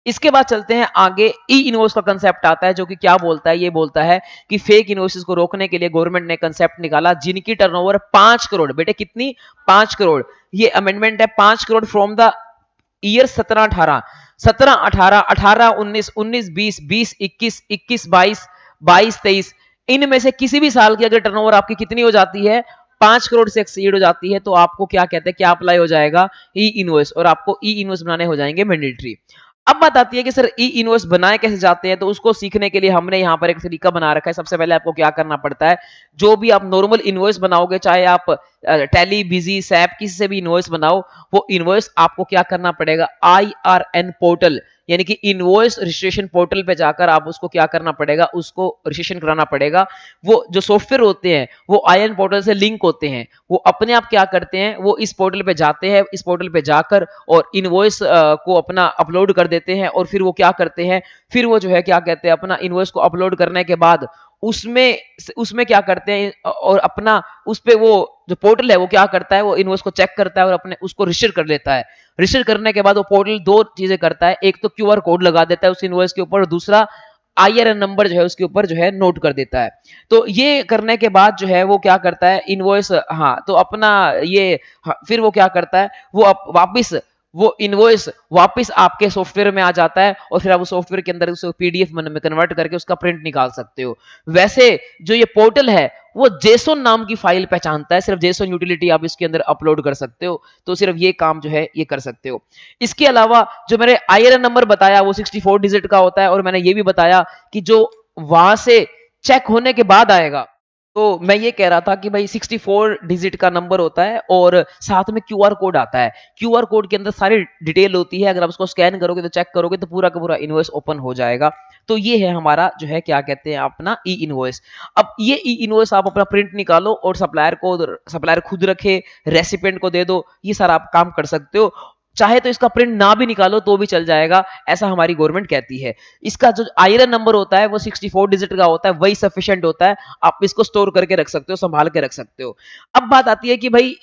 इसके बाद चलते हैं आगे, ई इनवॉइस का कंसेप्ट आता है, जो कि क्या बोलता है, ये बोलता है कि फेक इनवॉइसेस को रोकने के लिए गवर्नमेंट ने कंसेप्ट निकाला, जिनकी टर्नओवर 5 करोड़, बेटे कितनी, 5 करोड़। ये अमेंडमेंट है 5 करोड़ फ्रॉम द ईयर 17-18, 17-18, 18-19, 19-20, 20-21, 21-22, 22-23, इनमें से किसी भी साल की अगर टर्नओवर आपकी कितनी हो जाती है, 5 करोड़ से एक्सीड हो जाती है, तो आपको क्या कहते हैं, क्या अप्लाई हो जाएगा, ई इनवॉइस, और आपको ई इनवॉइस बनाने हो जाएंगे मैंडेटरी। अब बात आती है कि सर ई इनवॉइस बनाए कैसे जाते हैं, तो उसको सीखने के लिए हमने यहाँ पर एक तरीका बना रखा है। सबसे पहले आपको क्या करना पड़ता है, जो भी आप नॉर्मल इनवॉइस बनाओगे, चाहे आप टैली, बिजी, सैप, किसी से भी इनवॉइस बनाओ, वो इनवॉइस आपको क्या करना पड़ेगा, IRN पोर्टल, यानी कि इनवॉइस रजिस्ट्रेशन पोर्टल पे जाकर आप उसको क्या करना पड़ेगा, उसको रजिस्ट्रेशन कराना पड़ेगा। वो जो सॉफ्टवेयर होते हैं वो IRN पोर्टल से लिंक होते हैं, वो अपने आप क्या करते हैं, वो इस पोर्टल पे जाते हैं, इस पोर्टल पे जाकर और इनवॉइस को अपना अपलोड कर देते हैं, और फिर वो क्या करते हैं, फिर वो जो है क्या कहते हैं, अपना इनवॉइस को अपलोड करने के बाद उसमें उसमें क्या करते हैं, और अपना उस पे वो जो पोर्टल है वो क्या करता है, वो इनवॉइस को चेक करता है और अपने उसको रजिस्टर कर लेता है। रजिस्टर करने के बाद वो पोर्टल दो चीजें करता है, एक तो क्यूआर कोड लगा देता है उस इनवॉइस के ऊपर, और दूसरा IRN नंबर जो है उसके ऊपर जो है नोट कर देता है। तो ये करने के बाद जो है वो क्या करता है, इनवॉइस, हाँ, तो अपना ये, हाँ, फिर वो क्या करता है, वो वापिस वो इनवॉइस वापस आपके सॉफ्टवेयर में आ जाता है, और फिर आप उस सॉफ्टवेयर के अंदर उसे PDF में कन्वर्ट करके उसका प्रिंट निकाल सकते हो। वैसे जो ये पोर्टल है वो जेसोन नाम की फाइल पहचानता है, सिर्फ जेसोन यूटिलिटी आप इसके अंदर अपलोड कर सकते हो, तो सिर्फ ये काम जो है ये कर सकते हो। इसके अलावा जो मैंने IRN नंबर बताया वो 64 डिजिट का होता है, और मैंने ये भी बताया कि जो वहां से चेक होने के बाद आएगा, तो मैं ये कह रहा था कि भाई 64 डिजिट का नंबर होता है, और साथ में क्यूआर कोड आता है। क्यूआर कोड के अंदर सारी डिटेल होती है, अगर आप उसको स्कैन करोगे तो चेक करोगे तो पूरा का पूरा इनवॉइस ओपन हो जाएगा। तो ये है हमारा जो है क्या कहते हैं अपना ई इनवॉइस। अब ये ई इनवॉइस आप अपना प्रिंट निकालो और सप्लायर खुद रखे, रेसिपिएंट को दे दो, ये सारा आप काम कर सकते हो। चाहे तो इसका प्रिंट ना भी निकालो तो भी चल जाएगा, ऐसा हमारी गवर्नमेंट कहती है। इसका जो IRN नंबर होता है वो 64 डिजिट का होता है, वही सफिशिएंट होता है, आप इसको स्टोर करके रख सकते हो, संभाल के रख सकते हो। अब बात आती है कि भाई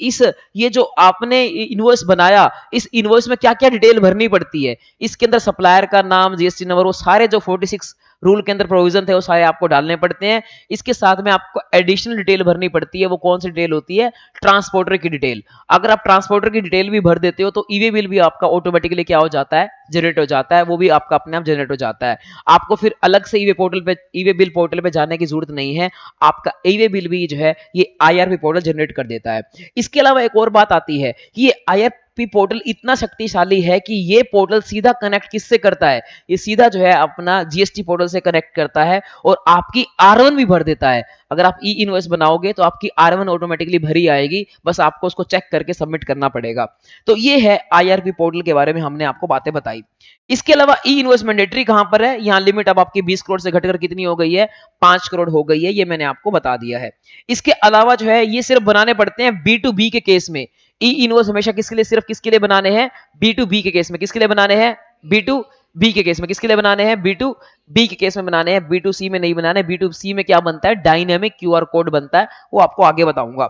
ये जो आपने इनवॉइस बनाया, इस इनवॉइस में क्या क्या डिटेल भरनी पड़ती है। इसके अंदर सप्लायर का नाम, GST नंबर, वो सारे जो 46 रूल के अंदर प्रोविजन थे वो सारे आपको डालने पड़ते हैं। इसके साथ में आपको एडिशनल डिटेल भरनी पड़ती है, वो कौन सी डिटेल होती है, ट्रांसपोर्टर की डिटेल। अगर आप ट्रांसपोर्टर की डिटेल भी भर देते हो तो ईवे बिल भी आपका ऑटोमेटिकली क्या हो जाता है, जनरेट हो जाता है, वो भी आपका अपने आप जनरेट हो जाता है। आपको फिर अलग से ईवे बिल पोर्टल पे जाने की जरूरत नहीं है, आपका ईवे बिल भी जो है ये IRP पोर्टल जनरेट कर देता है। इसके अलावा एक और बात आती है कि ये IRP पोर्टल इतना शक्तिशाली है कि ये पोर्टल सीधा कनेक्ट किससे करता है, ये सीधा जो है अपना GST पोर्टल से कनेक्ट करता है, और आपकी R1 भी भर देता है। अगर आप ई इनवॉइस बनाओगे तो आपकी R1 ऑटोमेटिकली भरी आएगी, बस आपको उसको चेक करके सबमिट करना पड़ेगा। तो ये है IRP पोर्टल के बारे में हमने आपको बातें बताई। इसके अलावा ई इनवॉइस मैंडेटरी कहां पर है, यहां लिमिट अब आपकी 20 करोड़ से घटकर कितनी हो गई है, 5 करोड़ हो गई है, ये मैंने आपको बता दिया है। इसके अलावा जो है ये सिर्फ बनाने पड़ते हैं B2B के केस में। ई इनवॉइस हमेशा किसके लिए, सिर्फ किसके लिए बनाने हैं, B2B के केस में। किसके लिए बनाने हैं, B2 बी के केस में किसके लिए बनाने हैं, बी टू बी के केस में बनाने हैं, बी टू सी में नहीं बनाने। बी टू सी में क्या बनता है, डायनेमिक क्यूआर कोड बनता है, वो आपको आगे बताऊंगा।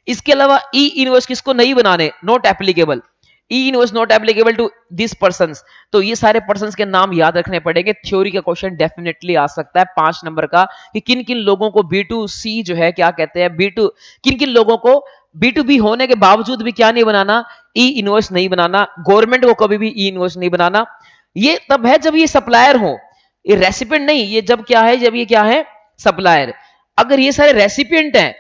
इसके अलावा ई इनवॉइस किसको नहीं बनाने, not applicable, E invoice not applicable to this persons. तो ये सारे पर्संस के नाम याद रखने पड़ेंगे, थ्योरी का क्वेश्चन डेफिनेटली आ सकता है 5 नंबर का, कि किन किन लोगों को बी टू सी जो है क्या कहते हैं, बी टू किन किन लोगों को बी टू बी होने के बावजूद भी क्या नहीं बनाना, ई इनवॉइस नहीं बनाना, गवर्नमेंट को कभी भी ई इनवॉइस नहीं बनाना। ये तब है जब ये सप्लायर हो, ये रेसिपिएंट नहीं, ये जब क्या है, जब ये क्या है, सप्लायर। अगर ये सारे रेसिपिएंट हैं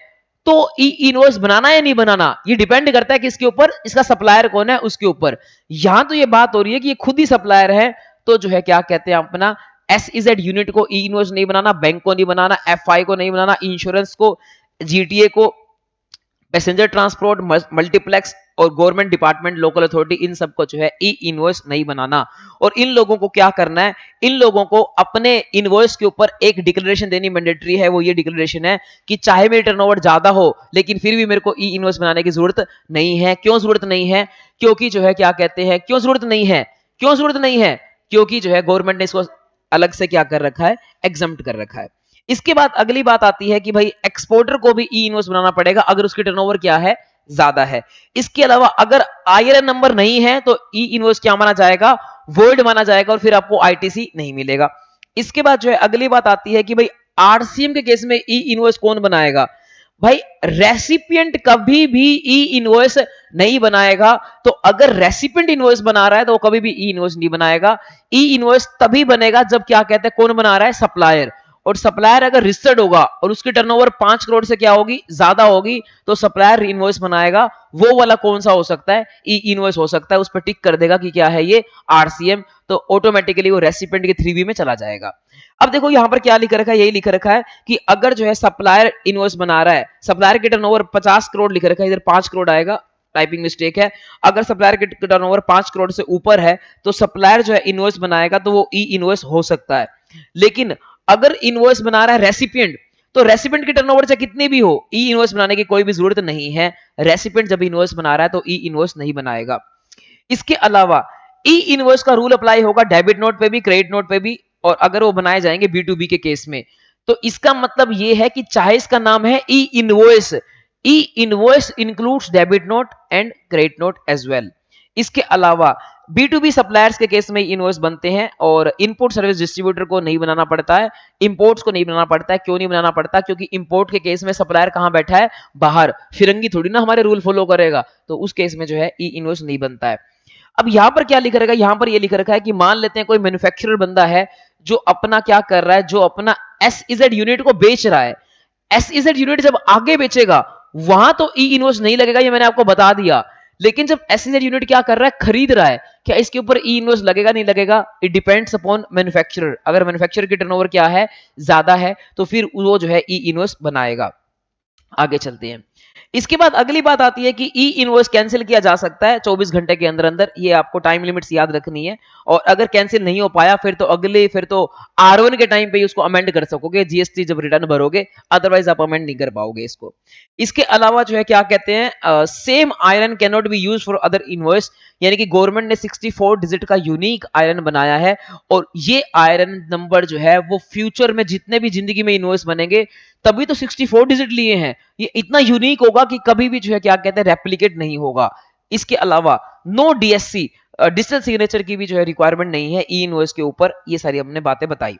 तो ई इनवॉइस बनाना या नहीं बनाना, ये डिपेंड करता है किसके ऊपर, इसका सप्लायर कौन है उसके ऊपर। यहां तो ये बात हो रही है कि ये खुद ही सप्लायर है, तो जो है क्या कहते हैं अपना एसईजेड यूनिट को ई इनवॉइस नहीं बनाना, बैंक को नहीं बनाना, एफआई को नहीं बनाना, इंश्योरेंस को, जीटीए को, पैसेंजर ट्रांसपोर्ट, मल्टीप्लेक्स और गवर्नमेंट डिपार्टमेंट, लोकल अथॉरिटी, इन सबको जो है ई इनवॉइस नहीं बनाना। और इन लोगों को क्या करना है, इन लोगों को अपने इनवॉइस के ऊपर एक डिक्लेरेशन देनी मैंडेटरी है। वो ये डिक्लेरेशन है कि चाहे मेरी टर्नओवर ज्यादा हो लेकिन फिर भी मेरे को ई इनवॉइस बनाने की जरूरत नहीं है। क्यों जरूरत नहीं है, क्योंकि जो है क्या कहते हैं, क्यों जरूरत नहीं है, क्यों जरूरत नहीं है, क्योंकि जो है गवर्नमेंट ने इसको अलग से क्या कर रखा है, एग्जम्प्ट कर रखा है। इसके बाद अगली बात आती है कि भाई एक्सपोर्टर को भी ई इनवॉइस बनाना पड़ेगा अगर उसकी टर्नओवर क्या है, ज्यादा है। इसके अलावा अगर आईआरएन नंबर नहीं है तो ई इनवॉइस क्या माना जाएगा, वॉइड माना जाएगा और फिर आपको आईटीसी नहीं मिलेगा। इसके बाद जो है अगली बात आती है कि भाई आरसीएम के केस में ई इनवॉइस कौन बनाएगा। भाई रेसिपिएंट कभी भी ई इनवॉइस नहीं बनाएगा। तो अगर रेसिपिएंट इनवॉइस बना रहा है तो वो कभी भी ई इनवॉइस नहीं बनाएगा। ई इनवॉइस तभी बनेगा जब क्या कहते हैं, कौन बना रहा है, सप्लायर। और सप्लायर अगर रजिस्टर्ड होगा और उसकी टर्नओवर 5 करोड़ से क्या होगी, ज्यादा होगी, तो सप्लायर इनवॉइस बनाएगा। वो वाला कौन सा हो सकता है, ई इनवॉइस हो सकता है। उस पर टिक कर देगा कि क्या है ये, आरसीएम। तो ऑटोमेटिकली वो रेसिपिएंट के 3B में चला जाएगा। अब देखो यहां पर क्या लिख रखा है, यही लिख रखा है कि अगर जो है सप्लायर इनवॉइस बना रहा है, सप्लायर की टर्नओवर 50 करोड़ लिख रखा है, इधर 5 करोड़ आएगा, टाइपिंग मिस्टेक है। अगर सप्लायर की टर्नओवर 5 करोड़ से ऊपर है तो सप्लायर जो है इनवॉइस बनाएगा, तो वो ई इनवॉइस हो सकता है। लेकिन अगर इनवॉइस बना रहा है रेसिपिएंट, तो रेसिपिएंट की टर्नओवर चाहे कितनी भी हो, ई इनवॉइस बनाने की कोई भी जरूरत नहीं है। रेसिपिएंट जब इनवॉइस बना रहा है तो ई इनवॉइस नहीं बनाएगा। इसके अलावा ई इनवॉइस का रूल अप्लाई होगा डेबिट नोट पे भी, क्रेडिट नोट पे भी, और अगर वो बनाए जाएंगे बी टू बी के केस में। तो इसका मतलब ये है कि चाहे इसका नाम है E invoice, E invoice includes debit note and credit note as well. इसके अलावा बी टू बी सप्लायर्स के केस में इनवॉइस बनते हैं और इनपुट सर्विस डिस्ट्रीब्यूटर को नहीं बनाना पड़ता है, इंपोर्ट्स को नहीं बनाना पड़ता है। क्यों नहीं बनाना पड़ता, क्योंकि इंपोर्ट के केस में सप्लायर कहां बैठा है, बाहर। फिरंगी थोड़ी ना हमारे रूल फॉलो करेगा, तो उस केस में जो है ई इनवॉइस नहीं बनता है। अब यहां पर क्या लिख रखा है, यहां पर ये लिख रखा है कि मान लेते हैं कोई मैन्युफैक्चरर बंदा है जो अपना क्या कर रहा है, जो अपना एसईजेड यूनिट को बेच रहा है। एसईजेड यूनिट जब आगे बेचेगा वहां तो ई इनवॉइस नहीं लगेगा, ये मैंने आपको बता दिया। लेकिन जब एसईजेड यूनिट क्या कर रहा है, खरीद रहा है, क्या इसके ऊपर ई इनवॉइस लगेगा, नहीं लगेगा, इट डिपेंड्स अपॉन मैन्युफैक्चरर। अगर मैन्युफैक्चरर की टर्नओवर क्या है, ज्यादा है, तो फिर वो जो है ई इनवॉइस बनाएगा। आगे चलते हैं। इसके बाद अगली बात आती है कि ई इनवॉइस कैंसिल किया जा सकता है 24 घंटे के अंदर अंदर। ये आपको टाइम लिमिट्स याद रखनी है। और अगर कैंसिल नहीं हो पाया फिर तो R1 के टाइम पे ही उसको अमेंड कर सकोगे, जीएसटी जब रिटर्न भरोगे, अदरवाइज आप अमेंड नहीं कर पाओगे इसको। इसके अलावा जो है क्या कहते हैं, same iron can not be use for other invoice, यानी कि गवर्नमेंट ने 64 डिजिट का यूनिक आयरन बनाया है। और ये आयरन नंबर जो है वो फ्यूचर में जितने भी जिंदगी में इनवॉइस बनेंगे, तभी तो 64 डिजिट लिए हैं, ये इतना यूनिक होगा कि कभी भी जो है क्या कहते हैं, रेप्लिकेट नहीं होगा। इसके अलावा नो डीएससी, डिजिटल सिग्नेचर की भी जो है रिक्वायरमेंट नहीं है ई इनवॉइस के ऊपर। ये सारी हमने बातें बताई।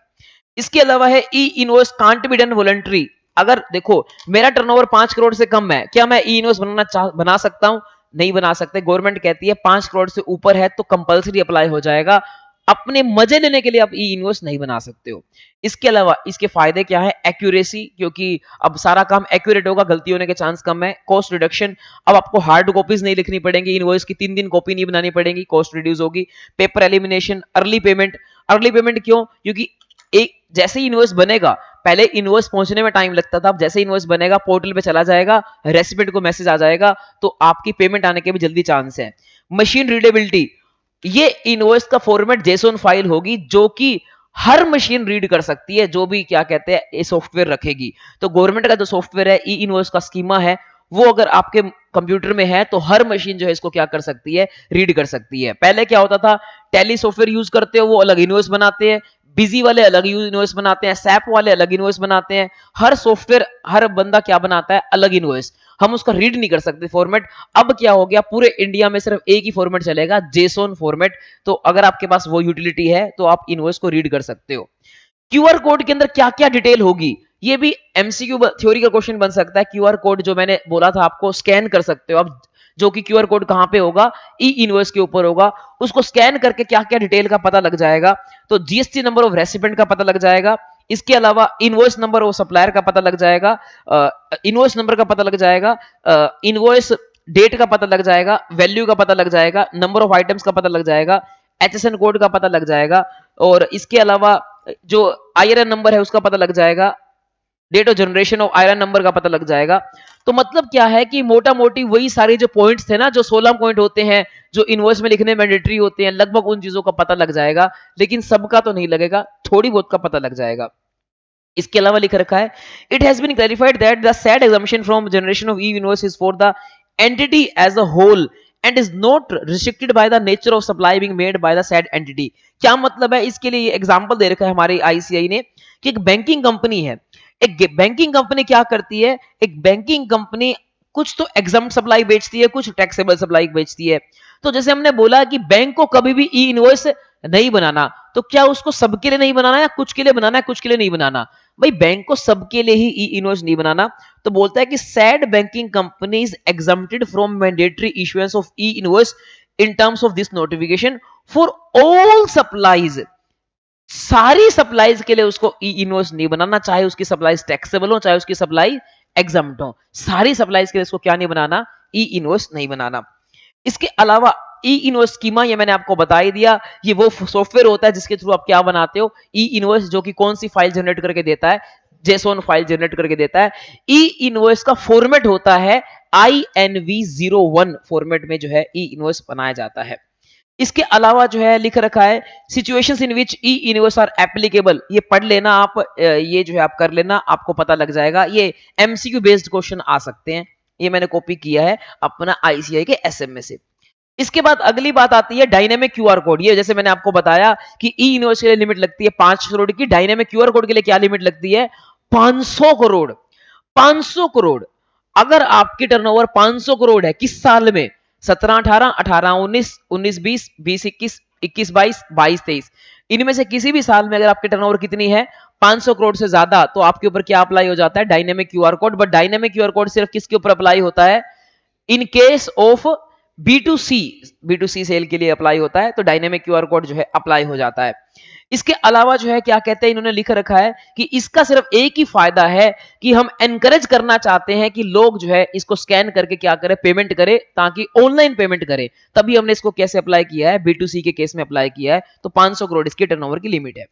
इसके अलावा है E invoice can't be done voluntary. अगर देखो मेरा टर्नओवर 5 करोड़ से कम है, क्या मैं ई इनवॉइस बना सकता हूं, नहीं बना सकते। गवर्नमेंट कहती है 5 करोड़ से ऊपर है तो कंपलसरी अप्लाई हो जाएगा। अपने मजे लेने के लिए आप ई इनवॉइस नहीं बना सकते हो। इसके अलावा इसके फायदे क्या है, एक्यूरेसी, क्योंकि अब सारा काम एक्यूरेट होगा, गलती होने के चांस कम है। कॉस्ट रिडक्शन, अब आपको हार्ड कॉपीज नहीं लिखनी पड़ेंगी, इनवॉइस की 3 दिन कॉपी नहीं बनानी पड़ेगी, कॉस्ट रिड्यूस होगी। Paper elimination, early payment. Early payment क्यों, क्योंकि एक जैसे ही इनवॉइस बनेगा, पहले इनवॉइस पहुंचने में टाइम लगता था, अब जैसे इनवॉइस बनेगा पोर्टल पे चला जाएगा, रेसिपिएंट को मैसेज आ जाएगा, तो आपकी पेमेंट आने के भी जल्दी चांस है। मशीन रीडेबिलिटी, ये इनवॉइस का फॉर्मेट जेसोन फाइल होगी जो कि हर मशीन रीड कर सकती है, जो भी क्या कहते हैं ये सॉफ्टवेयर रखेगी। तो गवर्नमेंट का जो सॉफ्टवेयर है ई इनवॉइस का स्कीमा है, वो अगर आपके कंप्यूटर में है तो हर मशीन जो है इसको क्या कर सकती है, रीड कर सकती है। पहले क्या होता था, टैली सॉफ्टवेयर यूज करते हो वो अलग इनवॉइस बनाते हैं, बिजी वाले अलग इनवॉइस बनाते हैं, सैप वाले अलग इनवॉइस बनाते हैं, हर सॉफ्टवेयर हर बंदा क्या बनाता है, अलग इनवॉइस। हम उसका रीड नहीं कर सकते फॉर्मेट। अब क्या हो गया, पूरे इंडिया में सिर्फ एक ही फॉर्मेट चलेगा, जेसोन फॉर्मेट। तो अगर आपके पास वो यूटिलिटी है तो आप इनवॉइस को रीड कर सकते हो। क्यूआर कोड के अंदर क्या क्या डिटेल होगी, ये भी एमसीक्यू थ्योरी का क्वेश्चन बन सकता है। क्यूआर कोड जो मैंने बोला था आपको, स्कैन कर सकते हो आप, जो कि क्यूआर कोड कहां पे होगा, ई इनवॉइस के ऊपर होगा। उसको स्कैन करके क्या क्या डिटेल का पता लग जाएगा, तो जीएसटी नंबर ऑफ रेसिपेंट का पता लग जाएगा। इसके अलावा इनवॉइस नंबर ऑफ सप्लायर का पता लग जाएगा, इनवॉइस नंबर का पता लग जाएगा, इनवॉइस डेट का पता लग जाएगा, वैल्यू का पता लग जाएगा, नंबर ऑफ आइटम्स का पता लग जाएगा, एचएसएन कोड का पता लग जाएगा, और इसके अलावा जो आईआरएन नंबर है उसका पता लग जाएगा, date of generation of IRN number का पता लग जाएगा। तो मतलब क्या है कि मोटा मोटी वही सारे जो पॉइंट्स थे ना, जो 16 पॉइंट होते हैं जो इनवॉइस में लिखने मैंडेटरी होते हैं, लगभग उन चीजों का पता लग जाएगा, लेकिन सबका तो नहीं लगेगा, थोड़ी बहुत का पता लग जाएगा। इसके अलावा लिख रखा है, it has been clarified that the said exemption from generation of E invoice is for the entity as a whole and is not restricted by the nature of supply being made by the said entity. क्या मतलब है, इसके लिए example दे रखा है हमारी ICI ने कि एक बैंकिंग कंपनी है। एक बैंकिंग कंपनी क्या करती है, एक बैंकिंग कंपनी कुछ तो एग्जम्प्ट सप्लाई बेचती है, कुछ टैक्सेबल सप्लाई बेचती है। तो जैसे हमने बोला कि बैंक को कभी भी ई इनवॉइस नहीं बनाना, तो क्या उसको सबके लिए नहीं बनाना, या कुछ के लिए बनाना है, कुछ के लिए नहीं बनाना? भाई बैंक को सबके लिए ही ई इनवॉइस नहीं बनाना। तो बोलता है कि sad banking companies exempted from mandatory issuance of E invoice in terms of this notification for all supplies. सारी सप्लाईज के लिए उसको ई इनवॉइस नहीं बनाना, चाहे उसकी सप्लाईज टैक्सेबल हो, चाहे उसकी सप्लाई एग्जम्प्ट हो, सारी सप्लाईज के लिए इसको क्या नहीं बनाना, ई इनवॉइस नहीं बनाना। इसके अलावा ई इनवॉइस स्कीमा, ये मैंने आपको बता ही दिया, ये वो सॉफ्टवेयर होता है जिसके थ्रू आप क्या बनाते हो, ई इनवॉइस, जो कि कौन सी फाइल जनरेट करके देता है, जेसोन फाइल जनरेट करके देता है। ई इनवॉइस का फॉर्मेट होता है INV01 फॉर्मेट में जो है ई इनवॉइस बनाया जाता है। इसके अलावा जो है लिख रखा है, situations in which E invoice are applicable, ये पढ़ लेना आप, ये जो है आप कर लेना, आपको पता लग जाएगा। ये एमसीक्यू बेस्ड क्वेश्चन आ सकते हैं, ये मैंने कॉपी किया है अपना आईसीआई के एसएमए से। इसके बाद अगली बात आती है डायनेमिक क्यूआर कोड। ये जैसे मैंने आपको बताया कि ई इनवॉइस के लिए लिमिट लगती है 5 करोड़ की, डायनेमिक क्यूआर कोड के लिए क्या लिमिट लगती है, 500 करोड़। 500 करोड़, अगर आपकी टर्नओवर 500 करोड़ है किस साल में, 17 18, 18 19, 19 20, 20 21, 21 22, 22 23, इनमें से किसी भी साल में अगर आपकी टर्नओवर कितनी है, 500 करोड़ से ज्यादा, तो आपके ऊपर क्या अप्लाई हो जाता है, dynamic QR code. But dynamic QR code सिर्फ किसके ऊपर अप्लाई होता है, in case of B to C sale के लिए अप्लाई होता है, तो डायनेमिक क्यूआर कोड जो है अप्लाई हो जाता है। इसके अलावा जो है क्या कहते हैं, इन्होंने लिख रखा है कि इसका सिर्फ एक ही फायदा है कि हम एनकरेज करना चाहते हैं कि लोग जो है इसको स्कैन करके क्या करें, पेमेंट करें, ताकि ऑनलाइन पेमेंट करें। तभी हमने इसको कैसे अप्लाई किया है, बी2सी के केस में अप्लाई किया है। तो 500 करोड़ इसकी टर्नओवर की लिमिट है।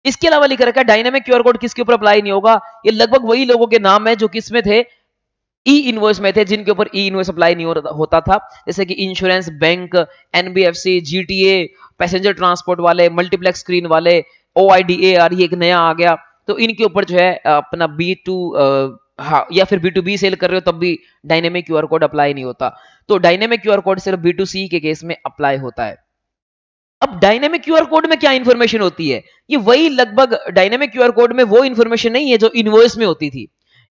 इसके अलावा लिख रखा है डायनेमिक क्यूआर कोड किसके ऊपर अप्लाई नहीं होगा, ये लगभग वही लोगों के नाम है जो किसमें थे, ई इनवॉइस में थे, जिनके ऊपर ई इनवॉइस अप्लाई नहीं होता था, जैसे कि insurance, bank, NBFC, GTA, passenger transport वाले, मल्टीप्लेक्स स्क्रीन वाले, OIDAR, ये एक नया आ गया। तो इनके ऊपर जो है अपना B2 हाँ, या फिर B2B सेल कर रहे हो तब भी डायनेमिक क्यूआर कोड अप्लाई नहीं होता। तो डायनेमिक क्यूआर कोड सिर्फ B2C के केस में अप्लाई होता है। अब डायनेमिक क्यूआर कोड में क्या इंफॉर्मेशन होती है, ये वही लगभग डायनेमिक क्यूआर कोड में वो इंफॉर्मेशन नहीं है जो इनवॉइस में होती थी।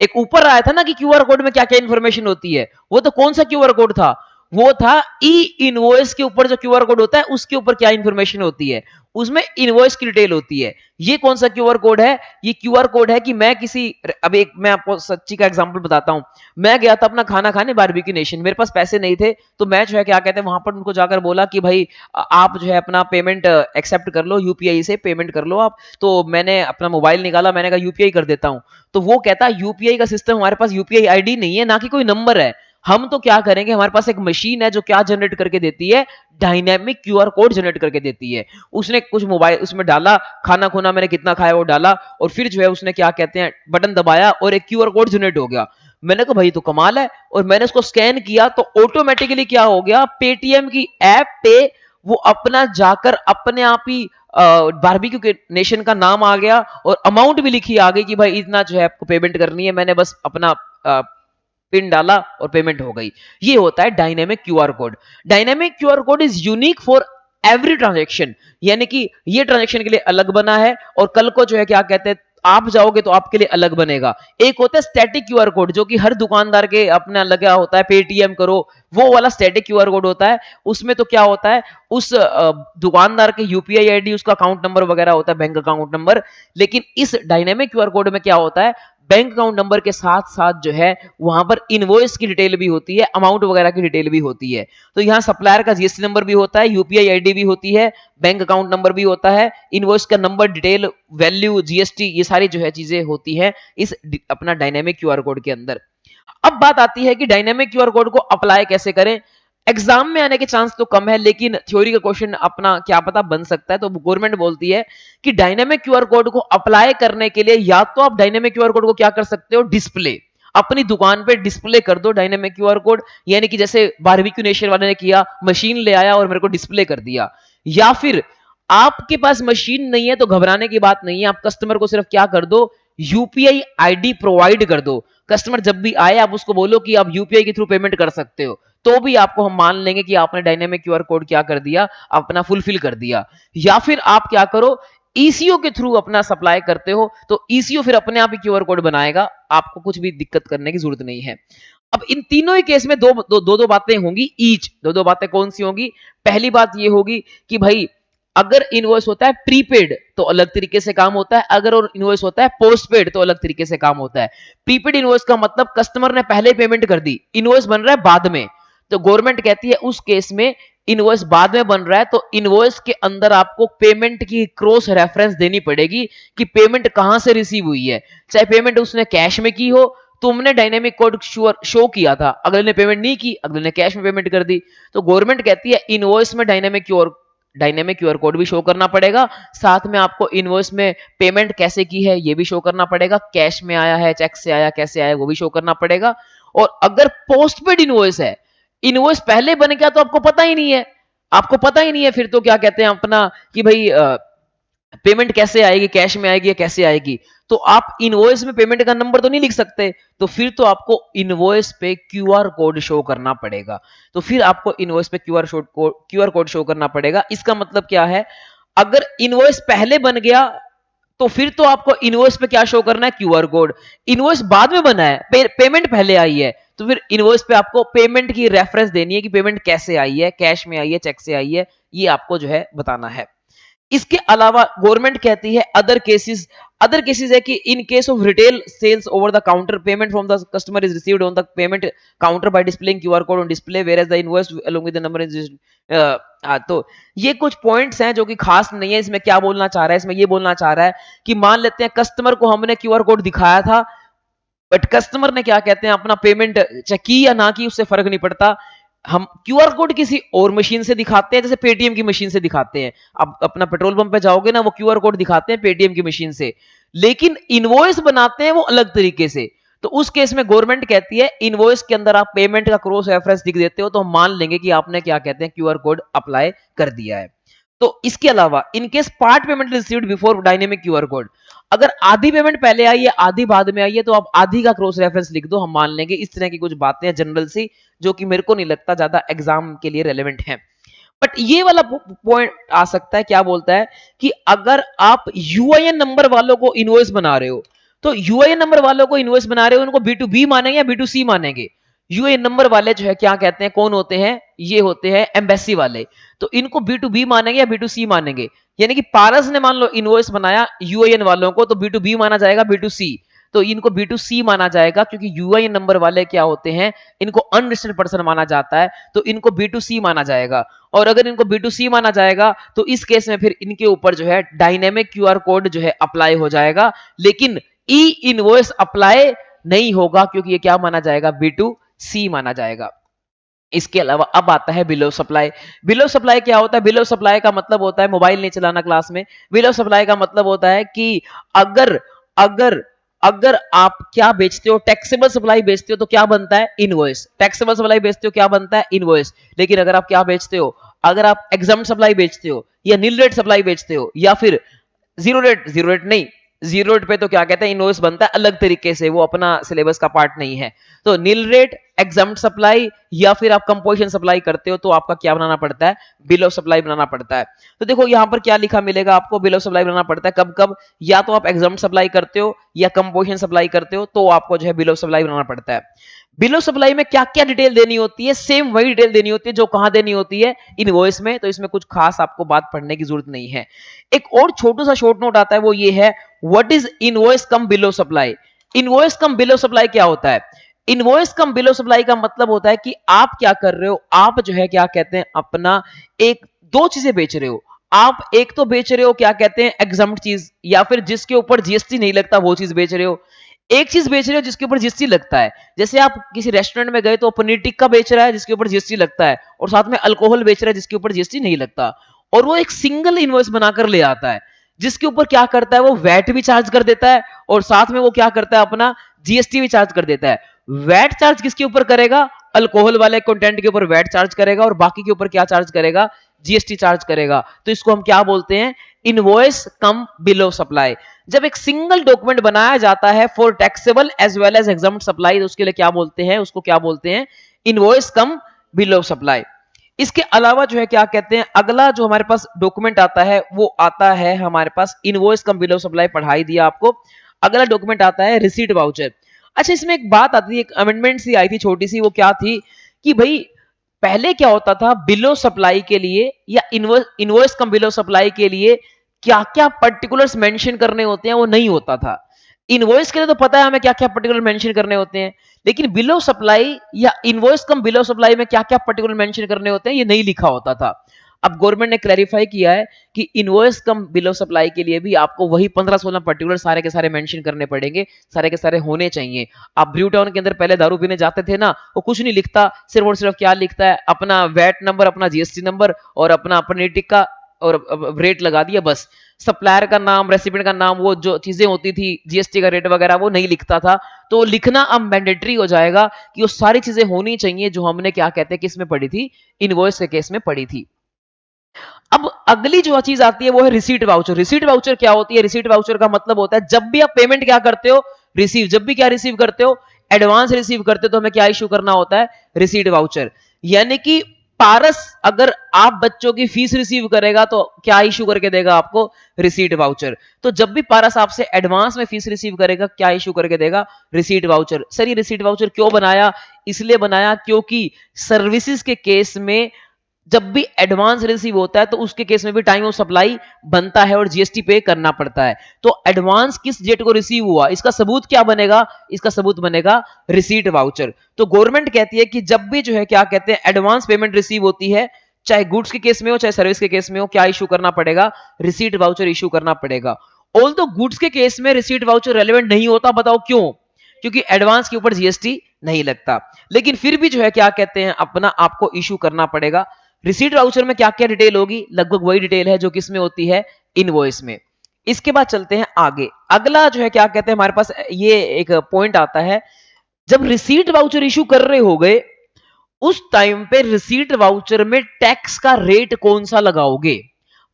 एक ऊपर आया था ना कि क्यूआर कोड में क्या क्या इंफॉर्मेशन होती है, वो तो कौन सा क्यूआर कोड था, वो था ई इनवॉइस के ऊपर जो क्यूआर कोड होता है उसके ऊपर क्या इंफॉर्मेशन होती है, उसमें इनवॉइस की डिटेल होती है। ये कौन सा क्यूआर कोड है, ये क्यूआर कोड है कि मैं किसी, अब एक मैं आपको सच्ची का एग्जांपल बताता हूं। मैं गया था अपना खाना खाने बारबेक्यू नेशन, मेरे पास पैसे नहीं थे, तो मैं जो है क्या कहते हैं वहां पर उनको जाकर बोला कि भाई आप जो है अपना पेमेंट एक्सेप्ट कर लो, यूपीआई से पेमेंट कर लो आप। तो मैंने अपना मोबाइल निकाला, मैंने कहा यूपीआई कर देता हूं। तो वो कहता है यूपीआई का सिस्टम, हमारे पास यूपीआई आईडी नहीं है, ना कि कोई नंबर है। हम तो क्या करेंगे, हमारे पास एक मशीन है जो क्या जनरेट करके देती है, डायनेमिक क्यूआर कोड जनरेट करके देती है। उसने कुछ मोबाइल उसमें डाला, खाना खुना मैंने कितना खाया वो डाला, और फिर जो है उसने क्या कहते हैं बटन दबाया और एक क्यूआर कोड जनरेट हो गया। मैंने कहा भाई तो कमाल है, और मैंने उसको स्कैन किया तो ऑटोमेटिकली क्या हो गया, पेटीएम की ऐप पे वो अपना जाकर अपने आप ही बारबेक्यू के नेशन का नाम आ गया और अमाउंट भी लिखी आ गई कि भाई इतना जो है आपको पेमेंट करनी है। मैंने बस अपना पिन डाला और पेमेंट हो गई। ये होता है dynamic QR code. Dynamic QR code is unique for every transaction, यानी कि ये ट्रांजेक्शन के लिए अलग बना है और कल को जो है क्या कहते हैं आप जाओगे तो आपके लिए अलग बनेगा। एक होता है स्टैटिक क्यूआर कोड जो कि हर दुकानदार के अपना लगा होता है, पेटीएम करो, वो वाला स्टैटिक क्यूआर कोड होता है। उसमें तो क्या होता है, उस दुकानदार के यूपीआई आईडी, उसका अकाउंट नंबर वगैरह होता है, बैंक अकाउंट नंबर। लेकिन इस डायनेमिक क्यूआर कोड में क्या होता है, बैंक अकाउंट नंबर के साथ साथ जो है वहां पर इनवॉइस की डिटेल भी होती है, अमाउंट वगैरह की डिटेल भी होती है। तो यहाँ सप्लायर का जीएसटी नंबर भी होता है, यूपीआई आईडी भी होती है, बैंक अकाउंट नंबर भी होता है, इनवॉइस का नंबर, डिटेल, वैल्यू, जीएसटी, ये सारी जो है चीजें होती है इस अपना डायनेमिक क्यूआर कोड के अंदर। अब बात आती है कि डायनेमिक क्यूआर कोड को अप्लाई कैसे करें। एग्जाम में आने के चांस तो कम है, लेकिन थ्योरी का क्वेश्चन अपना क्या पता बन सकता है। तो गवर्नमेंट बोलती है कि डायनेमिक क्यूआर कोड को अप्लाई करने के लिए या तो आप डायनेमिक क्यूआर कोड को क्या कर सकते हो, डिस्प्ले, अपनी दुकान पे डिस्प्ले कर दो डायनेमिक क्यूआर कोड, यानी कि जैसे बारबेक्यू नेशन वाले ने किया, मशीन ले आया और मेरे को डिस्प्ले कर दिया। या फिर आपके पास मशीन नहीं है तो घबराने की बात नहीं है, आप कस्टमर को सिर्फ क्या कर दो, यूपीआई आईडी प्रोवाइड कर दो। कस्टमर जब भी आए आप उसको बोलो कि आप यूपीआई के थ्रू पेमेंट कर सकते हो, तो भी आपको हम मान लेंगे कि आपने डायनेमिक क्यूआर कोड क्या कर दिया, अपना फुलफिल कर दिया। या फिर आप क्या करो, ईसीओ के थ्रू अपना सप्लाई करते हो तो ईसीओ फिर अपने आप ही क्यूआर कोड बनाएगा, आपको कुछ भी दिक्कत करने की जरूरत नहीं है। अब इन तीनों ही केस में दो बातें होंगी ईच। दो बातें कौन सी होंगी, पहली बात ये होगी कि भाई अगर इनवॉइस होता है प्रीपेड तो अलग तरीके से काम होता है, अगर और इनवॉइस होता है पोस्टपेड तो अलग तरीके से काम होता है। प्रीपेड इनवॉइस का मतलब कस्टमर ने पहले पेमेंट कर दी, इनवॉइस बन रहा है बाद में, तो गवर्नमेंट कहती है उस केस में इनवॉइस बाद में बन रहा है तो इनवॉइस के अंदर आपको पेमेंट की क्रॉस रेफरेंस देनी पड़ेगी कि पेमेंट कहां से रिसीव हुई है। चाहे पेमेंट उसने कैश में की हो, तुमने डायनेमिक कोड शो किया था, अगले ने पेमेंट नहीं की, अगले ने कैश में पेमेंट कर दी, तो गवर्नमेंट कहती है इनवॉइस में डायनेमिक क्यूआर कोड भी शो करना पड़ेगा, साथ में आपको इनवॉइस में पेमेंट कैसे की है ये भी शो करना पड़ेगा, कैश में आया है, चेक से आया, कैसे आया वो भी शो करना पड़ेगा। और अगर पोस्टपेड इनवॉइस है, इनवॉइस पहले बन गया तो आपको पता ही नहीं है, आपको पता ही नहीं है फिर तो क्या कहते हैं अपना कि भाई पेमेंट कैसे आएगी, कैश में आएगी या कैसे आएगी, तो आप इनवॉइस में पेमेंट का नंबर तो नहीं लिख सकते, तो फिर तो आपको इनवॉइस पे क्यूआर कोड शो करना पड़ेगा। तो फिर आपको इनवॉइस पे क्यूआर कोड शो करना पड़ेगा। इसका मतलब क्या है, अगर इनवॉइस पहले बन गया तो फिर तो आपको इनवॉइस पे क्या शो करना है, क्यूआर कोड। इनवॉइस बाद में बना है, पेमेंट पहले आई है, तो फिर इनवॉइस पे आपको पेमेंट की रेफरेंस देनी है कि पेमेंट कैसे आई है, कैश में आई है, चेक से आई है, ये आपको जो है बताना है। इसके अलावा गवर्नमेंट कहती है अदर केसेस है कि in case of retail sales over the counter payment from the customer is received on the payment counter by displaying QR code on display whereas the invoice along with the number is. तो ये कुछ points हैं जो कि खास नहीं है। इसमें क्या बोलना चाह रहा है, इसमें ये बोलना चाह रहा है कि मान लेते हैं कस्टमर को हमने क्यूआर कोड दिखाया था, बट कस्टमर ने क्या कहते हैं अपना पेमेंट चाहे की या ना की उससे फर्क नहीं पड़ता, हम क्यूआर कोड किसी और मशीन से दिखाते हैं, जैसे पेटीएम की मशीन से दिखाते हैं। अब अपना पेट्रोल पंप पे जाओगे ना, वो क्यूआर कोड दिखाते हैं पेटीएम की मशीन से, लेकिन इनवॉइस बनाते हैं वो अलग तरीके से। तो उस केस में गवर्नमेंट कहती है इनवॉइस के अंदर आप पेमेंट का क्रॉस रेफरेंस दिख देते हो तो हम मान लेंगे कि आपने क्या कहते हैं क्यूआर कोड अप्लाई कर दिया है। तो इसके अलावा in case part payment received before dynamic QR code, अगर आधी पेमेंट पहले आई है आधी बाद में आई है तो आप आधी का क्रॉस रेफरेंस लिख दो, हम मान लेंगे। इस तरह की कुछ बातें हैं जनरल सी जो कि मेरे को नहीं लगता ज्यादा एग्जाम के लिए रेलेवेंट है। बट ये वाला पॉइंट आ सकता है, क्या बोलता है कि अगर आप यूआईएन नंबर वालों को इनवॉइस बना रहे हो, तो यूआईएन नंबर वालों को इनवॉइस बना रहे हो उनको बी टू बी मानेंगे या बी टू सी मानेंगे। यूएन नंबर वाले जो है क्या कहते हैं, कौन होते हैं, ये होते हैं एम्बेसी वाले। तो इनको बी टू बी मानेंगे या बी टू सी मानेंगे, यानी कि पारस ने मान लो इनवॉइस बनाया यूएन वालों को तो बी टू बी माना जाएगा, बी टू सी, तो इनको बी टू सी माना जाएगा क्योंकि यूआईएन नंबर वाले क्या होते हैं, इनको अनरजिस्टर्ड पर्सन माना जाता है, तो इनको बी टू सी माना जाएगा। और अगर इनको बी टू सी माना जाएगा तो इस केस में फिर इनके ऊपर जो है डायनेमिक क्यूआर कोड जो है अप्लाई हो जाएगा, लेकिन ई इनवॉइस अप्लाई नहीं होगा क्योंकि ये क्या माना जाएगा, बी टू सी माना जाएगा। इसके अलावा अब आता है bill of supply. Bill of supply क्या होता है, बिल ऑफ सप्लाई का मतलब होता है, मोबाइल नहीं चलाना क्लास में, बिल ऑफ सप्लाई का मतलब होता है कि अगर अगर अगर आप क्या बेचते हो, टैक्सेबल सप्लाई बेचते हो तो क्या बनता है, इनवॉइस। टैक्सेबल सप्लाई बेचते हो क्या बनता है, इनवॉइस। लेकिन अगर आप क्या बेचते हो, अगर आप एग्जाम्प्ट सप्लाई बेचते हो या नील रेट सप्लाई बेचते हो या फिर जीरो रेट नहीं, जीरो रेट पे तो क्या कहते हैं, इनवॉइस बनता है अलग तरीके से, वो अपना सिलेबस का पार्ट नहीं है। तो नील रेट, एग्जम्प्ट सप्लाई या फिर आप कंपोजिशन सप्लाई करते हो तो आपका क्या बनाना पड़ता है, बिल ऑफ सप्लाई बनाना पड़ता है। तो देखो यहां पर क्या लिखा मिलेगा आपको, बिल ऑफ सप्लाई बनाना पड़ता है कब कब, या तो आप एग्जम्प्ट सप्लाई करते हो या कंपोजिशन सप्लाई करते हो तो आपको जो है बिल ऑफ सप्लाई बनाना पड़ता है। बिल ऑफ सप्लाई में क्या क्या डिटेल देनी होती है, सेम वही डिटेल देनी होती है जो कहां देनी होती है, इनवॉइस में। तो इसमें कुछ खास आपको बात पढ़ने की जरूरत नहीं है। एक और छोटा सा शॉर्ट नोट आता है, वो ये है, what is invoice cum bill of supply. Invoice cum bill of supply क्या होता है? Invoice cum bill of supply का मतलब होता है कि आप क्या कर रहे हो, आप जो है क्या कहते हैं अपना एक दो चीजें बेच रहे हो। आप एक तो बेच रहे हो क्या कहते हैं एग्जम्प्ट चीज, या फिर जिसके ऊपर जीएसटी नहीं लगता वो चीज बेच रहे हो। एक चीज बेच रहे हो जिसके ऊपर जीएसटी लगता है, जैसे आप किसी रेस्टोरेंट में गए तो पनीर टिक्का बेच रहा है जिसके ऊपर जीएसटी लगता है, और साथ में अल्कोहल बेच रहा है जिसके ऊपर जीएसटी नहीं लगता, और वो एक सिंगल इनवॉइस बनाकर ले आता है जिसके ऊपर क्या करता है वो वैट भी चार्ज कर देता है, और साथ में वो क्या करता है अपना जीएसटी भी चार्ज कर देता है। वैट चार्ज किसके ऊपर करेगा? अल्कोहल वाले कंटेंट के ऊपर वैट चार्ज करेगा, और बाकी के ऊपर क्या चार्ज करेगा? जीएसटी चार्ज करेगा। तो इसको हम क्या बोलते हैं? Invoice cum bill of supply. जब एक सिंगल डॉक्यूमेंट बनाया जाता है for taxable as well as exempt supply, तो उसके लिए क्या बोलते हैं? उसको क्या बोलते हैं? Invoice cum bill of supply. इसके अलावा जो है क्या कहते हैं, अगला जो हमारे पास डॉक्यूमेंट आता है वो आता है हमारे पास invoice cum bill of supply, पढ़ाई दिया आपको। अगला डॉक्यूमेंट आता है रिसीट वाउचर। अच्छा, इसमें एक बात आती है, एक अमेंडमेंट सी आई थी छोटी सी, वो क्या थी कि भाई पहले क्या होता था, बिल ऑफ सप्लाई के लिए या invoice cum bill of supply के लिए क्या क्या पर्टिकुलर्स मेंशन करने होते हैं वो नहीं होता था। इनवॉइस के लिए तो पता है हमें क्या क्या पर्टिकुलर मेंशन करने होते हैं, लेकिन बिल ऑफ सप्लाई या invoice cum bill of supply में क्या क्या पर्टिकुलर मेंशन करने होते हैं ये नहीं लिखा होता था। अब गवर्नमेंट ने क्लैरिफाई किया है कि invoice cum bill of supply के लिए भी आपको वही 15-16 पर्टिकुलर सारे के सारे मेंशन करने पड़ेंगे, सारे के सारे होने चाहिए। आप ब्रू टाउन के अंदर पहले दारू पीने जाते थे ना, वो कुछ नहीं लिखता, सिर्फ और सिर्फ क्या लिखता है, अपना वैट नंबर, अपना जीएसटी नंबर और अपना पनीर टिक्का और रेट लगा दिया बस। सप्लायर का नाम, रेसिपिएंट का नाम, वो जो चीजें होती थी जीएसटी का रेट वगैरह वो नहीं लिखता था। तो लिखना अब मैंडेटरी हो जाएगा कि वो सारी चीजें होनी चाहिए जो हमने क्या कहते हैं किस में पढ़ी थी, इनवॉइस के केस में पढ़ी थी। अब अगली जो चीज आती है वो है रिसीट वाउचर। रिसीट वाउचर क्या होती है? रिसीट वाउचर का मतलब होता है जब भी आप पेमेंट क्या करते हो, रिसीव, जब भी क्या रिसीव करते हो, एडवांस रिसीव करते हो, तो हमें क्या इशू करना होता है? Receipt voucher. यानी कि पारस अगर आप बच्चों की फीस रिसीव करेगा तो क्या इशू करके देगा आपको? Receipt voucher. तो जब भी पारस आपसे एडवांस में फीस रिसीव करेगा क्या इशू करके देगा? Receipt voucher. सर ये रिसीट वाउचर क्यों बनाया? इसलिए बनाया क्योंकि सर्विसेज के केस में जब भी एडवांस रिसीव होता है तो उसके केस में भी टाइम ऑफ सप्लाई बनता है और जीएसटी पे करना पड़ता है। तो एडवांस किस डेट को रिसीव हुआ, इसका सबूत क्या बनेगा? इसका सबूत बनेगा रिसीट वाउचर। तो गवर्नमेंट कहती है कि जब भी जो है क्या कहते हैं एडवांस पेमेंट रिसीव होती है, चाहे गुड्स के केस में हो चाहे सर्विस के केस में हो, क्या इशू करना पड़ेगा? रिसीट वाउचर इशू करना पड़ेगा। ऑल्दो गुड्स के केस में रिसीट वाउचर रेलेवेंट नहीं होता, बताओ क्यों? क्योंकि एडवांस के ऊपर जीएसटी नहीं लगता, लेकिन फिर भी जो है क्या कहते हैं अपना आपको इशू करना पड़ेगा। रिसीट वाउचर में क्या क्या डिटेल होगी? लगभग वही डिटेल है जो किसमें होती है? इनवॉइस में। इसके बाद चलते हैं आगे। अगला जो है क्या कहते हैं हमारे पास ये एक पॉइंट आता है, जब रिसीट वाउचर इशू कर रहे हो गए उस टाइम पे रिसीट वाउचर में टैक्स का रेट कौन सा लगाओगे?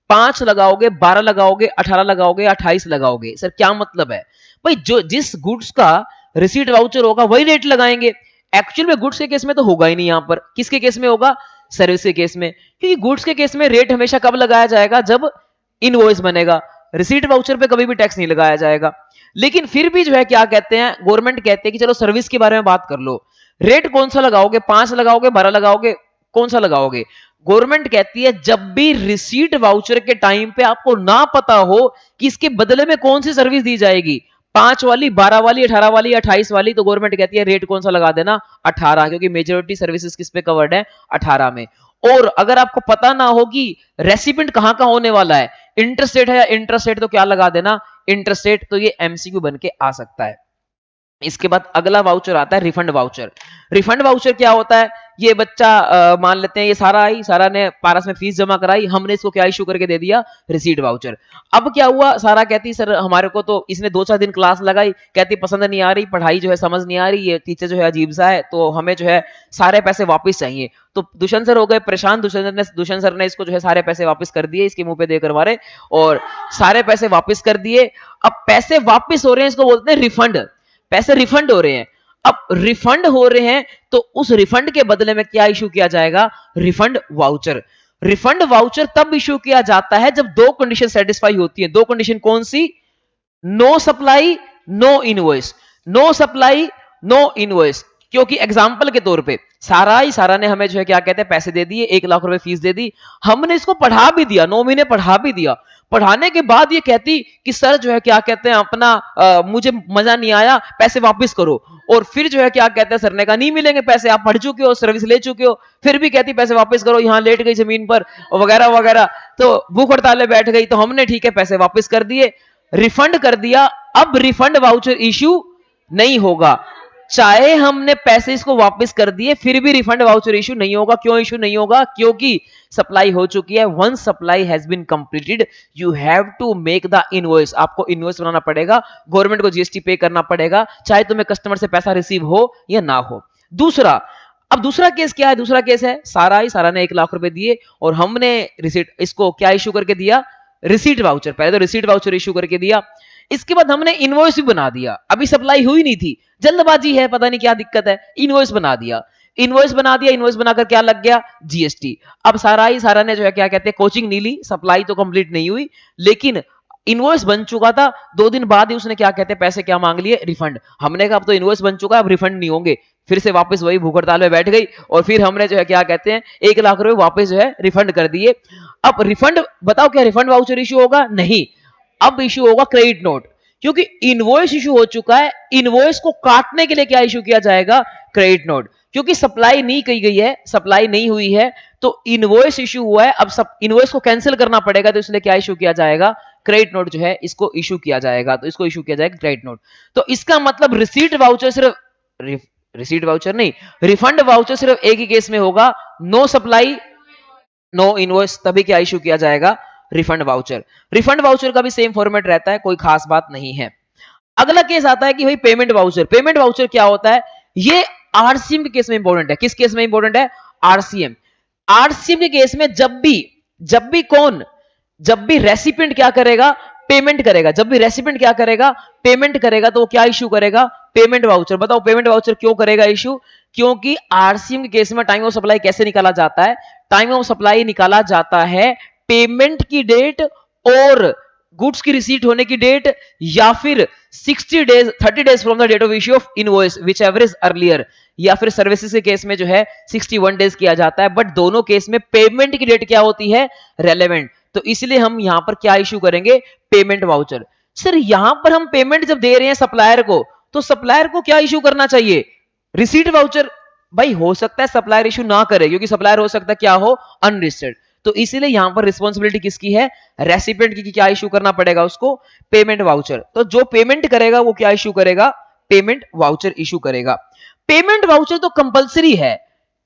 5 लगाओगे, 12 लगाओगे, 18 लगाओगे, 28 लगाओगे? सर क्या मतलब है? भाई जो जिस गुड्स का रिसीट वाउचर होगा वही रेट लगाएंगे। एक्चुअल में गुड्स के केस में तो होगा ही नहीं, यहां पर किसके केस में होगा? सर्विस के केस में। क्योंकि गुड्स के केस में रेट हमेशा कब लगाया जाएगा? जब इनवॉइस बनेगा। रिसीट वाउचर पे कभी भी टैक्स नहीं लगाया जाएगा। लेकिन फिर भी जो है क्या कहते हैं गवर्नमेंट कहते हैं कि चलो सर्विस के बारे में बात कर लो, रेट कौन सा लगाओगे? 5 लगाओगे, 12 लगाओगे, कौन सा लगाओगे? गवर्नमेंट कहती है जब भी रिसीट वाउचर के टाइम पे आपको ना पता हो कि इसके बदले में कौन सी सर्विस दी जाएगी, 5 वाली, 12 वाली, 18 वाली, 28 वाली, तो गवर्नमेंट कहती है रेट कौन सा लगा देना? 18, क्योंकि मेजोरिटी सर्विसेज किस पे कवर्ड है? 18 में। और अगर आपको पता ना हो कि रेसिपिएंट कहां का होने वाला है, इंटरेस्ट रेट है या इंटरेस्ट रेट, तो क्या लगा देना? Interest rate. तो ये एमसीक्यू बन के आ सकता है। इसके बाद अगला वाउचर आता है रिफंड वाउचर। रिफंड वाउचर क्या होता है? ये बच्चा मान लेते हैं ये सारा ने पारस में फीस जमा कराई, हमने इसको क्या इशू करके दे दिया? Receipt voucher. अब क्या हुआ? सारा कहती सर हमारे को तो इसने 2-4 दिन क्लास लगाई, कहती पसंद नहीं आ रही, पढ़ाई जो है समझ नहीं आ रही, ये टीचर जो है अजीब सा है, तो हमें जो है सारे पैसे वापस चाहिए। तो दुष्यंत सर हो गए परेशान, दुष्यंत सर ने इसको जो है सारे पैसे वापस कर दिए, इसके मुंह पे दे करवारे, और सारे पैसे वापस कर दिए। अब पैसे वापस हो रहे हैं, इसको बोलते हैं रिफंड। पैसे रिफंड हो रहे हैं। अब रिफंड हो रहे हैं तो उस रिफंड के बदले में क्या इशू किया जाएगा? Refund voucher. रिफंड वाउचर तब इशू किया जाता है जब दो कंडीशन सेटिस्फाई होती है। दो कंडीशन कौन सी? No supply no invoice, no supply no invoice. क्योंकि एग्जांपल के तौर पे सारा ने हमें जो है क्या कहते हैं पैसे दे दिए, 1 लाख रुपए फीस दे दी, हमने इसको पढ़ा भी दिया, 9 महीने पढ़ा भी दिया। पढ़ाने के बाद ये कहती कि सर जो है क्या कहते हैं अपना मुझे मजा नहीं आया, पैसे वापस करो। और फिर जो है क्या कहते हैं सर ने कहा नहीं मिलेंगे पैसे, आप पढ़ चुके हो, सर्विस ले चुके हो। फिर भी कहती पैसे वापस करो, यहाँ लेट गई जमीन पर वगैरह वगैरह। तो भूख हड़ताल में बैठ गई। तो हमने ठीक है पैसे वापस कर दिए, रिफंड कर दिया। अब रिफंड वाउचर इश्यू नहीं होगा। चाहे हमने पैसे इसको वापस कर दिए फिर भी रिफंड वाउचर इशू नहीं होगा। क्यों इशू नहीं होगा? क्योंकि सप्लाई हो चुकी है। Once supply has been completed you have to make the invoice. आपको इनवॉइस बनाना पड़ेगा, गवर्नमेंट को जीएसटी पे करना पड़ेगा, चाहे तुम्हें कस्टमर से पैसा रिसीव हो या ना हो। दूसरा, अब दूसरा केस क्या है? दूसरा केस है सारा ने 1 लाख रुपए दिए और हमने रिसीट इसको क्या इशू करके दिया? Receipt voucher. पहले तो रिसीट वाउचर इशू करके दिया, इसके बाद हमने इनवॉइस भी बना दिया। अभी सप्लाई हुई नहीं थी, जल्दबाजी है, पता नहीं क्या दिक्कत है, इनवॉइस बना दिया। इनवॉइस बना दिया, इनवॉइस बनाकर क्या लग गया? जीएसटी। अब सारा ने जो है क्या कहते हैं कोचिंग नहीं ली, सप्लाई तो कंप्लीट नहीं हुई, लेकिन इनवॉइस बन चुका था। 2 दिन बाद ही उसने क्या कहते हैं पैसे क्या मांग लिए? रिफंड। हमने कहा अब तो इनवॉइस बन चुका है, अब रिफंड नहीं होंगे। फिर से वापस वही भूख हड़ताल में बैठ गई और फिर हमने जो है क्या कहते हैं 1 लाख रुपए वापस जो है रिफंड कर दिए। अब रिफंड बताओ क्या रिफंड वाउचर इशू होगा? नहीं, अब इशू होगा क्रेडिट नोट। क्योंकि इनवॉइस इशू हो चुका है, इनवॉइस को काटने के लिए क्या इशू किया जाएगा? Credit note. क्योंकि सप्लाई नहीं की गई है, सप्लाई नहीं हुई है, तो इनवॉइस इशू हुआ है। अब सब इनवॉइस को कैंसिल करना पड़ेगा, तो इसलिए क्या इशू किया जाएगा? क्रेडिट नोट जो है इसको इशू किया जाएगा। तो इसको इशू किया जाएगा क्रेडिट नोट। तो इसका मतलब रिसीट वाउचर सिर्फ रिसीट वाउचर नहीं, रिफंड वाउचर सिर्फ एक ही केस में होगा, नो सप्लाई नो इनवॉइस, तभी क्या इशू किया जाएगा? Refund voucher. रिफंड वाउचर का भी सेम फॉर्मेट रहता है, कोई खास बात नहीं है। अगला केस आता है कि भाई पेमेंट वाउचर। पेमेंट वाउचर क्या होता है? ये आरसीएम के केस में इंपॉर्टेंट है। किस केस में इंपॉर्टेंट है? आरसीएम। आरसीएम के केस में जब भी कौन, जब भी रेसिपिएंट क्या करेगा? पेमेंट करेगा। जब भी रेसिपिएंट क्या करेगा? पेमेंट करेगा, तो वो क्या इशू करेगा? Payment voucher. बताओ पेमेंट वाउचर क्यों करेगा इशू? क्योंकि आरसीएम के केस में टाइम ऑफ सप्लाई कैसे निकाला जाता है? टाइम ऑफ सप्लाई निकाला जाता है पेमेंट की डेट और गुड्स की रिसीट होने की डेट, या फिर 60 days 30 days from the date of issue of invoice whichever is earlier, या फिर सर्विसेज के केस में जो है 61 डेज किया जाता है। बट दोनों केस में पेमेंट की डेट क्या होती है? रेलेवेंट। तो इसलिए हम यहां पर क्या इशू करेंगे? Payment voucher. सर यहां पर हम पेमेंट जब दे रहे हैं सप्लायर को, तो सप्लायर को क्या इशू करना चाहिए? Receipt voucher. भाई हो सकता है सप्लायर इशू ना करे, क्योंकि सप्लायर हो सकता है क्या हो? अनरजिस्टर्ड। तो इसीलिए यहां पर रिस्पांसिबिलिटी किसकी है? रेसिपिएंट की। क्या इशू करना पड़ेगा उसको? Payment voucher. तो जो पेमेंट करेगा वो क्या इशू करेगा? पेमेंट वाउचर इशू करेगा। पेमेंट वाउचर तो कंपलसरी है,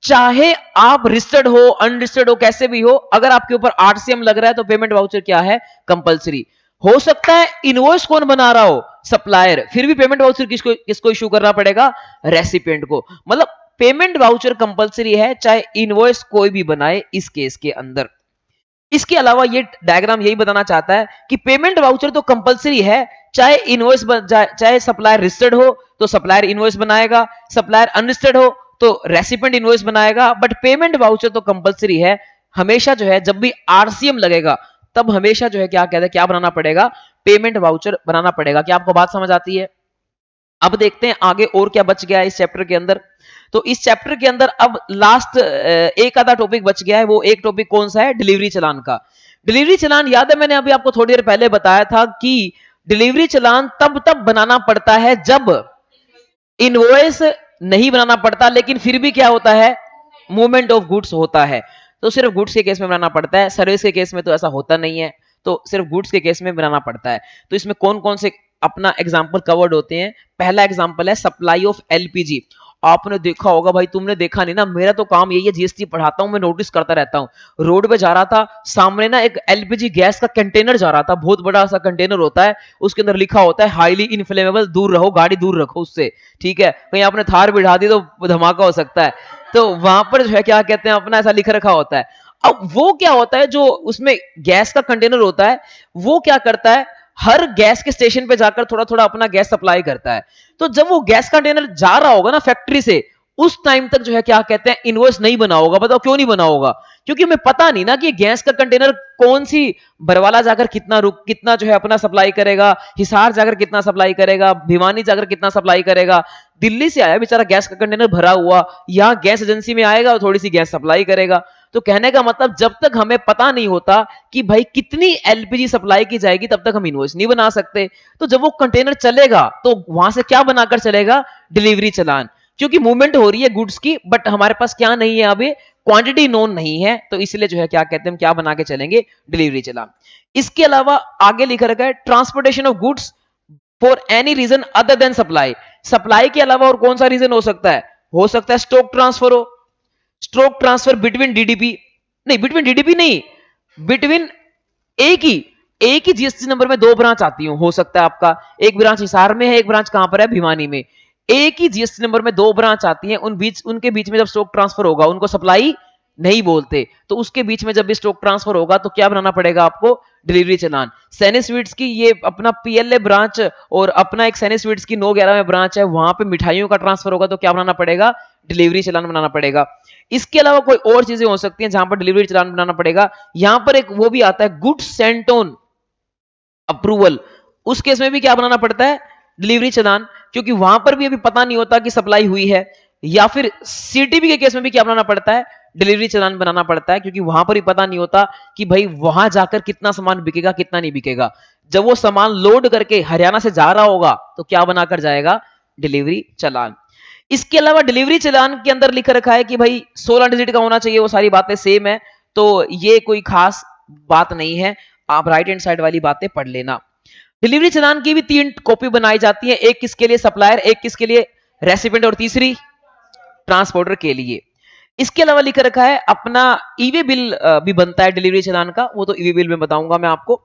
चाहे आप रजिस्टर्ड हो अनरजिस्टर्ड हो कैसे भी हो, अगर आपके ऊपर आरसीएम लग रहा है तो पेमेंट वाउचर क्या है? कंपलसरी। हो सकता है इनवॉइस कौन बना रहा हो? सप्लायर, फिर भी पेमेंट वाउचर किसको इशू करना पड़ेगा? रेसिपिएंट को। मतलब पेमेंट वाउचर कंपलसरी है, चाहे इनवॉइस कोई भी बनाए इस केस के अंदर। इसके अलावा ये डायग्राम यही बताना चाहता है कि पेमेंट वाउचर तो कंपलसरी है, चाहे इनवॉइस चाहे सप्लायर रजिस्टर्ड हो तो सप्लायर इनवॉइस बनाएगा, सप्लायर अनरजिस्टर्ड हो तो रेसिपिएंट इनवॉइस बनाएगा। बट पेमेंट वाउचर तो कंपलसरी है। हमेशा जो है जब भी आरसीएम लगेगा तब हमेशा जो है क्या कहते हैं क्या बनाना पड़ेगा? पेमेंट वाउचर बनाना पड़ेगा। क्या आपको बात समझ आती है? अब देखते हैं आगे और क्या बच गया है इस चैप्टर के अंदर। तो इस चैप्टर के अंदर अब लास्ट एक आधा टॉपिक बच गया है। वो एक टॉपिक कौन सा है? डिलीवरी चलान का। डिलीवरी चलान याद है मैंने अभी आपको थोड़ी देर पहले बताया था कि डिलीवरी चलान तब बनाना पड़ता है जब इनवॉइस नहीं बनाना पड़ता, लेकिन फिर भी क्या होता है? मूवमेंट ऑफ गुड्स होता है। तो सिर्फ गुड्स के केस में बनाना पड़ता है, सर्विस के केस में तो ऐसा होता नहीं है। तो सिर्फ गुड्स के केस में बनाना पड़ता है। तो इसमें कौन कौन से अपना एग्जाम्पल कवर्ड होते हैं? पहला एग्जाम्पल है सप्लाई ऑफ एलपीजी। आपने देखा होगा, भाई तुमने देखा नहीं ना, मेरा तो काम यही है, जीएसटी पढ़ाता हूं मैं, नोटिस करता रहता हूं। रोड पे जा रहा था, सामने ना एक एलपीजी गैस का कंटेनर जा रहा था, बहुत बड़ा सा कंटेनर होता है, उसके अंदर लिखा होता है हाईली इनफ्लेमेबल, दूर रहो, गाड़ी दूर रखो उससे। ठीक है, कहीं आपने थार बिठा दी तो धमाका हो सकता है। तो वहां पर जो है क्या कहते हैं अपना ऐसा लिख रखा होता है। अब वो क्या होता है, जो उसमें गैस का कंटेनर होता है वो क्या करता है? हर गैस के स्टेशन पे जाकर थोड़ा थोड़ा अपना गैस सप्लाई करता है। तो जब वो गैस कंटेनर जा रहा होगा ना फैक्ट्री से, उस टाइम तक जो है क्या कहते हैं इनवॉइस नहीं बना होगा। बताओ क्यों नहीं बना होगा? क्योंकि हमें पता नहीं ना कि गैस का कंटेनर कौन सी बरवाला जाकर कितना जो है अपना सप्लाई करेगा, हिसार जाकर कितना सप्लाई करेगा, भिवानी जाकर कितना सप्लाई करेगा। दिल्ली से आया बेचारा गैस का कंटेनर भरा हुआ, यहाँ गैस एजेंसी में आएगा और थोड़ी सी गैस सप्लाई करेगा। तो कहने का मतलब जब तक हमें पता नहीं होता कि भाई कितनी एलपीजी सप्लाई की जाएगी, तब तक हम इनवॉइस नहीं बना सकते। तो जब वो कंटेनर चलेगा तो वहां से क्या बनाकर चलेगा? डिलीवरी चालान। क्योंकि मूवमेंट हो रही है गुड्स की, बट हमारे पास क्या नहीं है, अभी क्वांटिटी नोन नहीं है, तो इसलिए जो है क्या कहते हैं हम क्या बना के चलेंगे? डिलीवरी चालान। इसके अलावा आगे लिखा रखा है transportation of goods for any reason other than supply. Supply के अलावा और कौन सा रीजन हो सकता है? हो सकता है स्टॉक ट्रांसफर हो, स्टॉक ट्रांसफर बिटवीन डीडीपी, नहीं बिटवीन डीडीपी नहीं, बिटवीन एक ही जीएसटी नंबर में दो ब्रांच आती हो सकता है आपका, एक ब्रांच हिसार में है, एक ब्रांच कहां पर है? भिवानी में। एक ही जीएसटी नंबर में दो ब्रांच आती हैं, उनके बीच में जब स्टॉक ट्रांसफर होगा, उनको सप्लाई नहीं बोलते, तो उसके बीच में जब भी स्टॉक ट्रांसफर होगा तो क्या बनाना पड़ेगा आपको? डिलीवरी चालान। सैनी स्वीट्स की ये अपना पीएलए ब्रांच और अपना एक सैनी स्वीट्स की 911 में ब्रांच है, वहां पे मिठाइयों का ट्रांसफर होगा तो क्या बनाना पड़ेगा? डिलीवरी चालान बनाना पड़ेगा। इसके अलावा कोई और चीजें हो सकती हैं जहां पर डिलीवरी चालान बनाना पड़ेगा। यहां पर एक वो भी आता है गुड्स सेंट ऑन अप्रूवल, उस केस में भी क्या बनाना पड़ता है? डिलीवरी चालान, क्योंकि वहां पर भी अभी पता नहीं होता कि सप्लाई हुई है। या फिर सीटीबी के केस में भी क्या बनाना पड़ता है? डिलीवरी चालान बनाना पड़ता है, क्योंकि वहां पर भी पता नहीं होता कि भाई वहां जाकर कितना सामान बिकेगा कितना नहीं बिकेगा। जब वो सामान लोड करके हरियाणा से जा रहा होगा तो क्या बनाकर जाएगा? डिलीवरी चालान। इसके अलावा डिलीवरी चालान के अंदर लिख रखा है कि भाई 16 डिजिट का होना चाहिए, वो सारी बातें सेम है, तो ये कोई खास बात नहीं है, आप राइट हैंड साइड वाली बातें पढ़ लेना। डिलीवरी चालान की भी 3 कॉपी बनाई जाती है, एक किसके लिए? सप्लायर, एक किसके लिए? रेसिपिएंट, और तीसरी ट्रांसपोर्टर के लिए। इसके अलावा लिख रखा है अपना ईवे बिल भी बनता है डिलीवरी चालान का, वो तो ईवे बिल में बताऊंगा मैं आपको।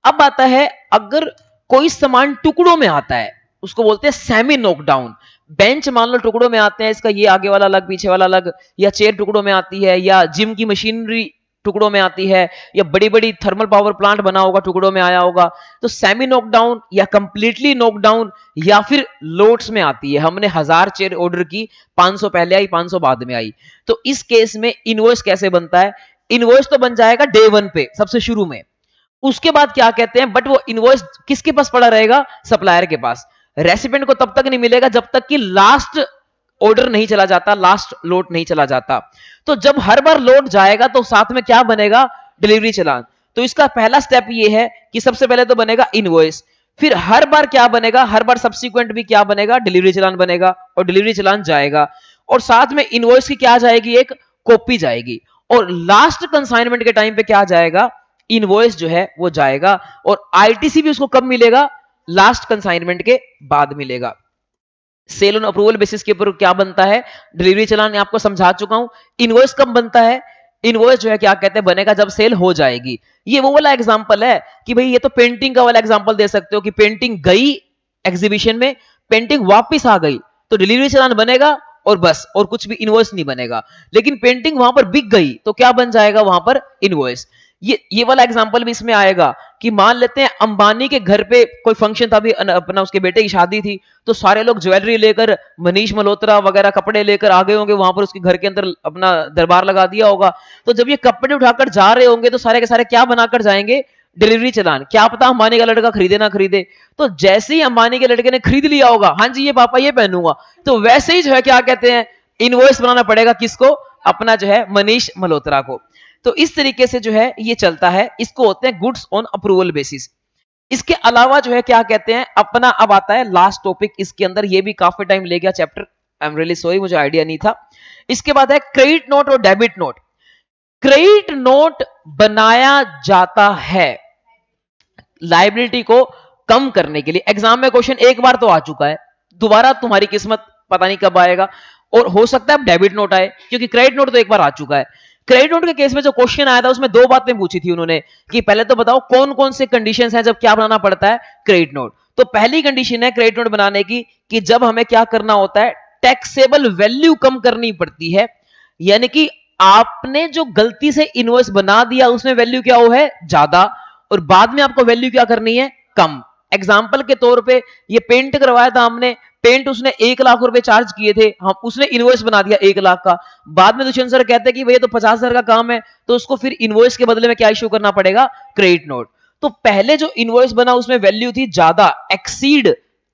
अब आता है अगर कोई सामान टुकड़ों में आता है, उसको बोलते हैं सेमी नॉकडाउन। बेंच मान लो टुकड़ों में आते हैं, इसका ये आगे वाला अलग पीछे वाला अलग, या चेयर टुकड़ों में आती है, या जिम की मशीनरी टुकड़ों में आती है, या बड़ी बड़ी थर्मल पावर प्लांट बना होगा टुकड़ों में आया होगा। तो सेमी नॉकडाउन या कंप्लीटली नॉकडाउन या फिर लोट्स में आती है। हमने 1000 चेयर ऑर्डर की, 500 पहले आई 500 बाद में आई, तो इस केस में इनवॉइस कैसे बनता है? इनवॉइस तो बन जाएगा डे 1 पे, सबसे शुरू में। उसके बाद क्या कहते हैं, बट वो इनवॉइस किसके पास पड़ा रहेगा? सप्लायर के पास। रेसिपिएंट को तब तक नहीं मिलेगा जब तक कि लास्ट ऑर्डर नहीं चला जाता, लास्ट लोड नहीं चला जाता। तो जब हर बार लोड जाएगा तो साथ में क्या बनेगा? डिलीवरी चालान। तो इसका पहला स्टेप ये है कि सबसे पहले तो बनेगा इनवॉइस, फिर हर बार क्या बनेगा? हर बार सब्सिक्वेंट भी क्या बनेगा? डिलीवरी चालान बनेगा, और डिलीवरी चालान जाएगा, और साथ में इनवॉइस की क्या जाएगी? एक कॉपी जाएगी, और लास्ट कंसाइनमेंट के टाइम पे क्या जाएगा? इनवॉइस जो है वो जाएगा, और आईटीसी भी उसको कब मिलेगा? लास्ट कंसाइनमेंट के बाद मिलेगा। सेल ऑन अप्रूवल बेसिस के ऊपर क्या बनता है? डिलीवरी चालान आपको समझा चुका हूं। इनवॉइस कब बनता है? इनवॉइस जो है क्या कहते हैं बनेगा जब सेल हो जाएगी। ये वो वाला एग्जांपल है कि भाई ये तो पेंटिंग का वाला एग्जांपल दे सकते हो कि पेंटिंग गई एग्जीबिशन में, पेंटिंग वापस आ गई, तो डिलीवरी चालान बनेगा और बस, और कुछ भी इनवॉइस नहीं बनेगा। लेकिन पेंटिंग वहां पर बिक गई तो क्या बन जाएगा वहां पर? इनवॉइस। ये वाला एग्जांपल भी इसमें आएगा कि मान लेते हैं अंबानी के घर पे कोई फंक्शन था, भी अपना उसके बेटे की शादी थी, तो सारे लोग ज्वेलरी लेकर, मनीष मल्होत्रा वगैरह कपड़े लेकर आ गए होंगे वहां पर, उसके घर के अंदर अपना दरबार लगा दिया होगा। तो जब ये कपड़े उठाकर जा रहे होंगे तो सारे के सारे क्या बनाकर जाएंगे? डिलीवरी चालान। क्या पता अंबानी का लड़का खरीदे ना खरीदे, तो जैसे ही अंबानी के लड़के ने खरीद लिया होगा, हाँ जी ये पापा ये पहनूंगा, तो वैसे ही जो है क्या कहते हैं इनवॉइस बनाना पड़ेगा किसको? अपना जो है मनीष मल्होत्रा को। तो इस तरीके से जो है ये चलता है, इसको होते हैं गुड्स ऑन अप्रूवल बेसिस। इसके अलावा जो है क्या कहते हैं अपना, अब आता है लास्ट टॉपिक इसके अंदर, ये भी काफी टाइम ले गया chapter, I am really sorry, मुझे आइडिया नहीं था। इसके बाद है क्रेडिट नोट और डेबिट नोट। क्रेडिट नोट बनाया जाता है लायबिलिटी को कम करने के लिए। एग्जाम में क्वेश्चन एक बार तो आ चुका है, दोबारा तुम्हारी किस्मत पता नहीं कब आएगा, और हो सकता है अब डेबिट नोट आए, क्योंकि क्रेडिट नोट तो एक बार आ चुका है। क्रेडिट नोट के केस में जो क्वेश्चन आया था उसमें दो बातें पूछी थी उन्होंने, कि पहले तो बताओ कौन कौन से कंडीशंस हैं जब क्या बनाना पड़ता है? Credit note. तो पहली कंडीशन है क्रेडिट नोट बनाने की कि जब हमें क्या करना होता है? टैक्सेबल वैल्यू कम करनी पड़ती है, यानी कि आपने जो गलती से इनवॉइस बना दिया उसमें वैल्यू क्या हो है? ज्यादा, और बाद में आपको वैल्यू क्या करनी है? कम। एग्जाम्पल के तौर पे ये पेंट करवाया था हमने, पेंट उसने 1 लाख रुपए चार्ज किए थे, हम उसने इनवॉइस बना दिया 1 लाख का। बाद में दुष्यंत सर कहते हैं कि भैया तो 50,000 का काम है, तो उसको फिर इनवॉइस के बदले में क्या इशू करना पड़ेगा, क्रेडिट नोट। तो पहले जो इनवॉइस बना उसमें वैल्यू थी ज्यादा, exceed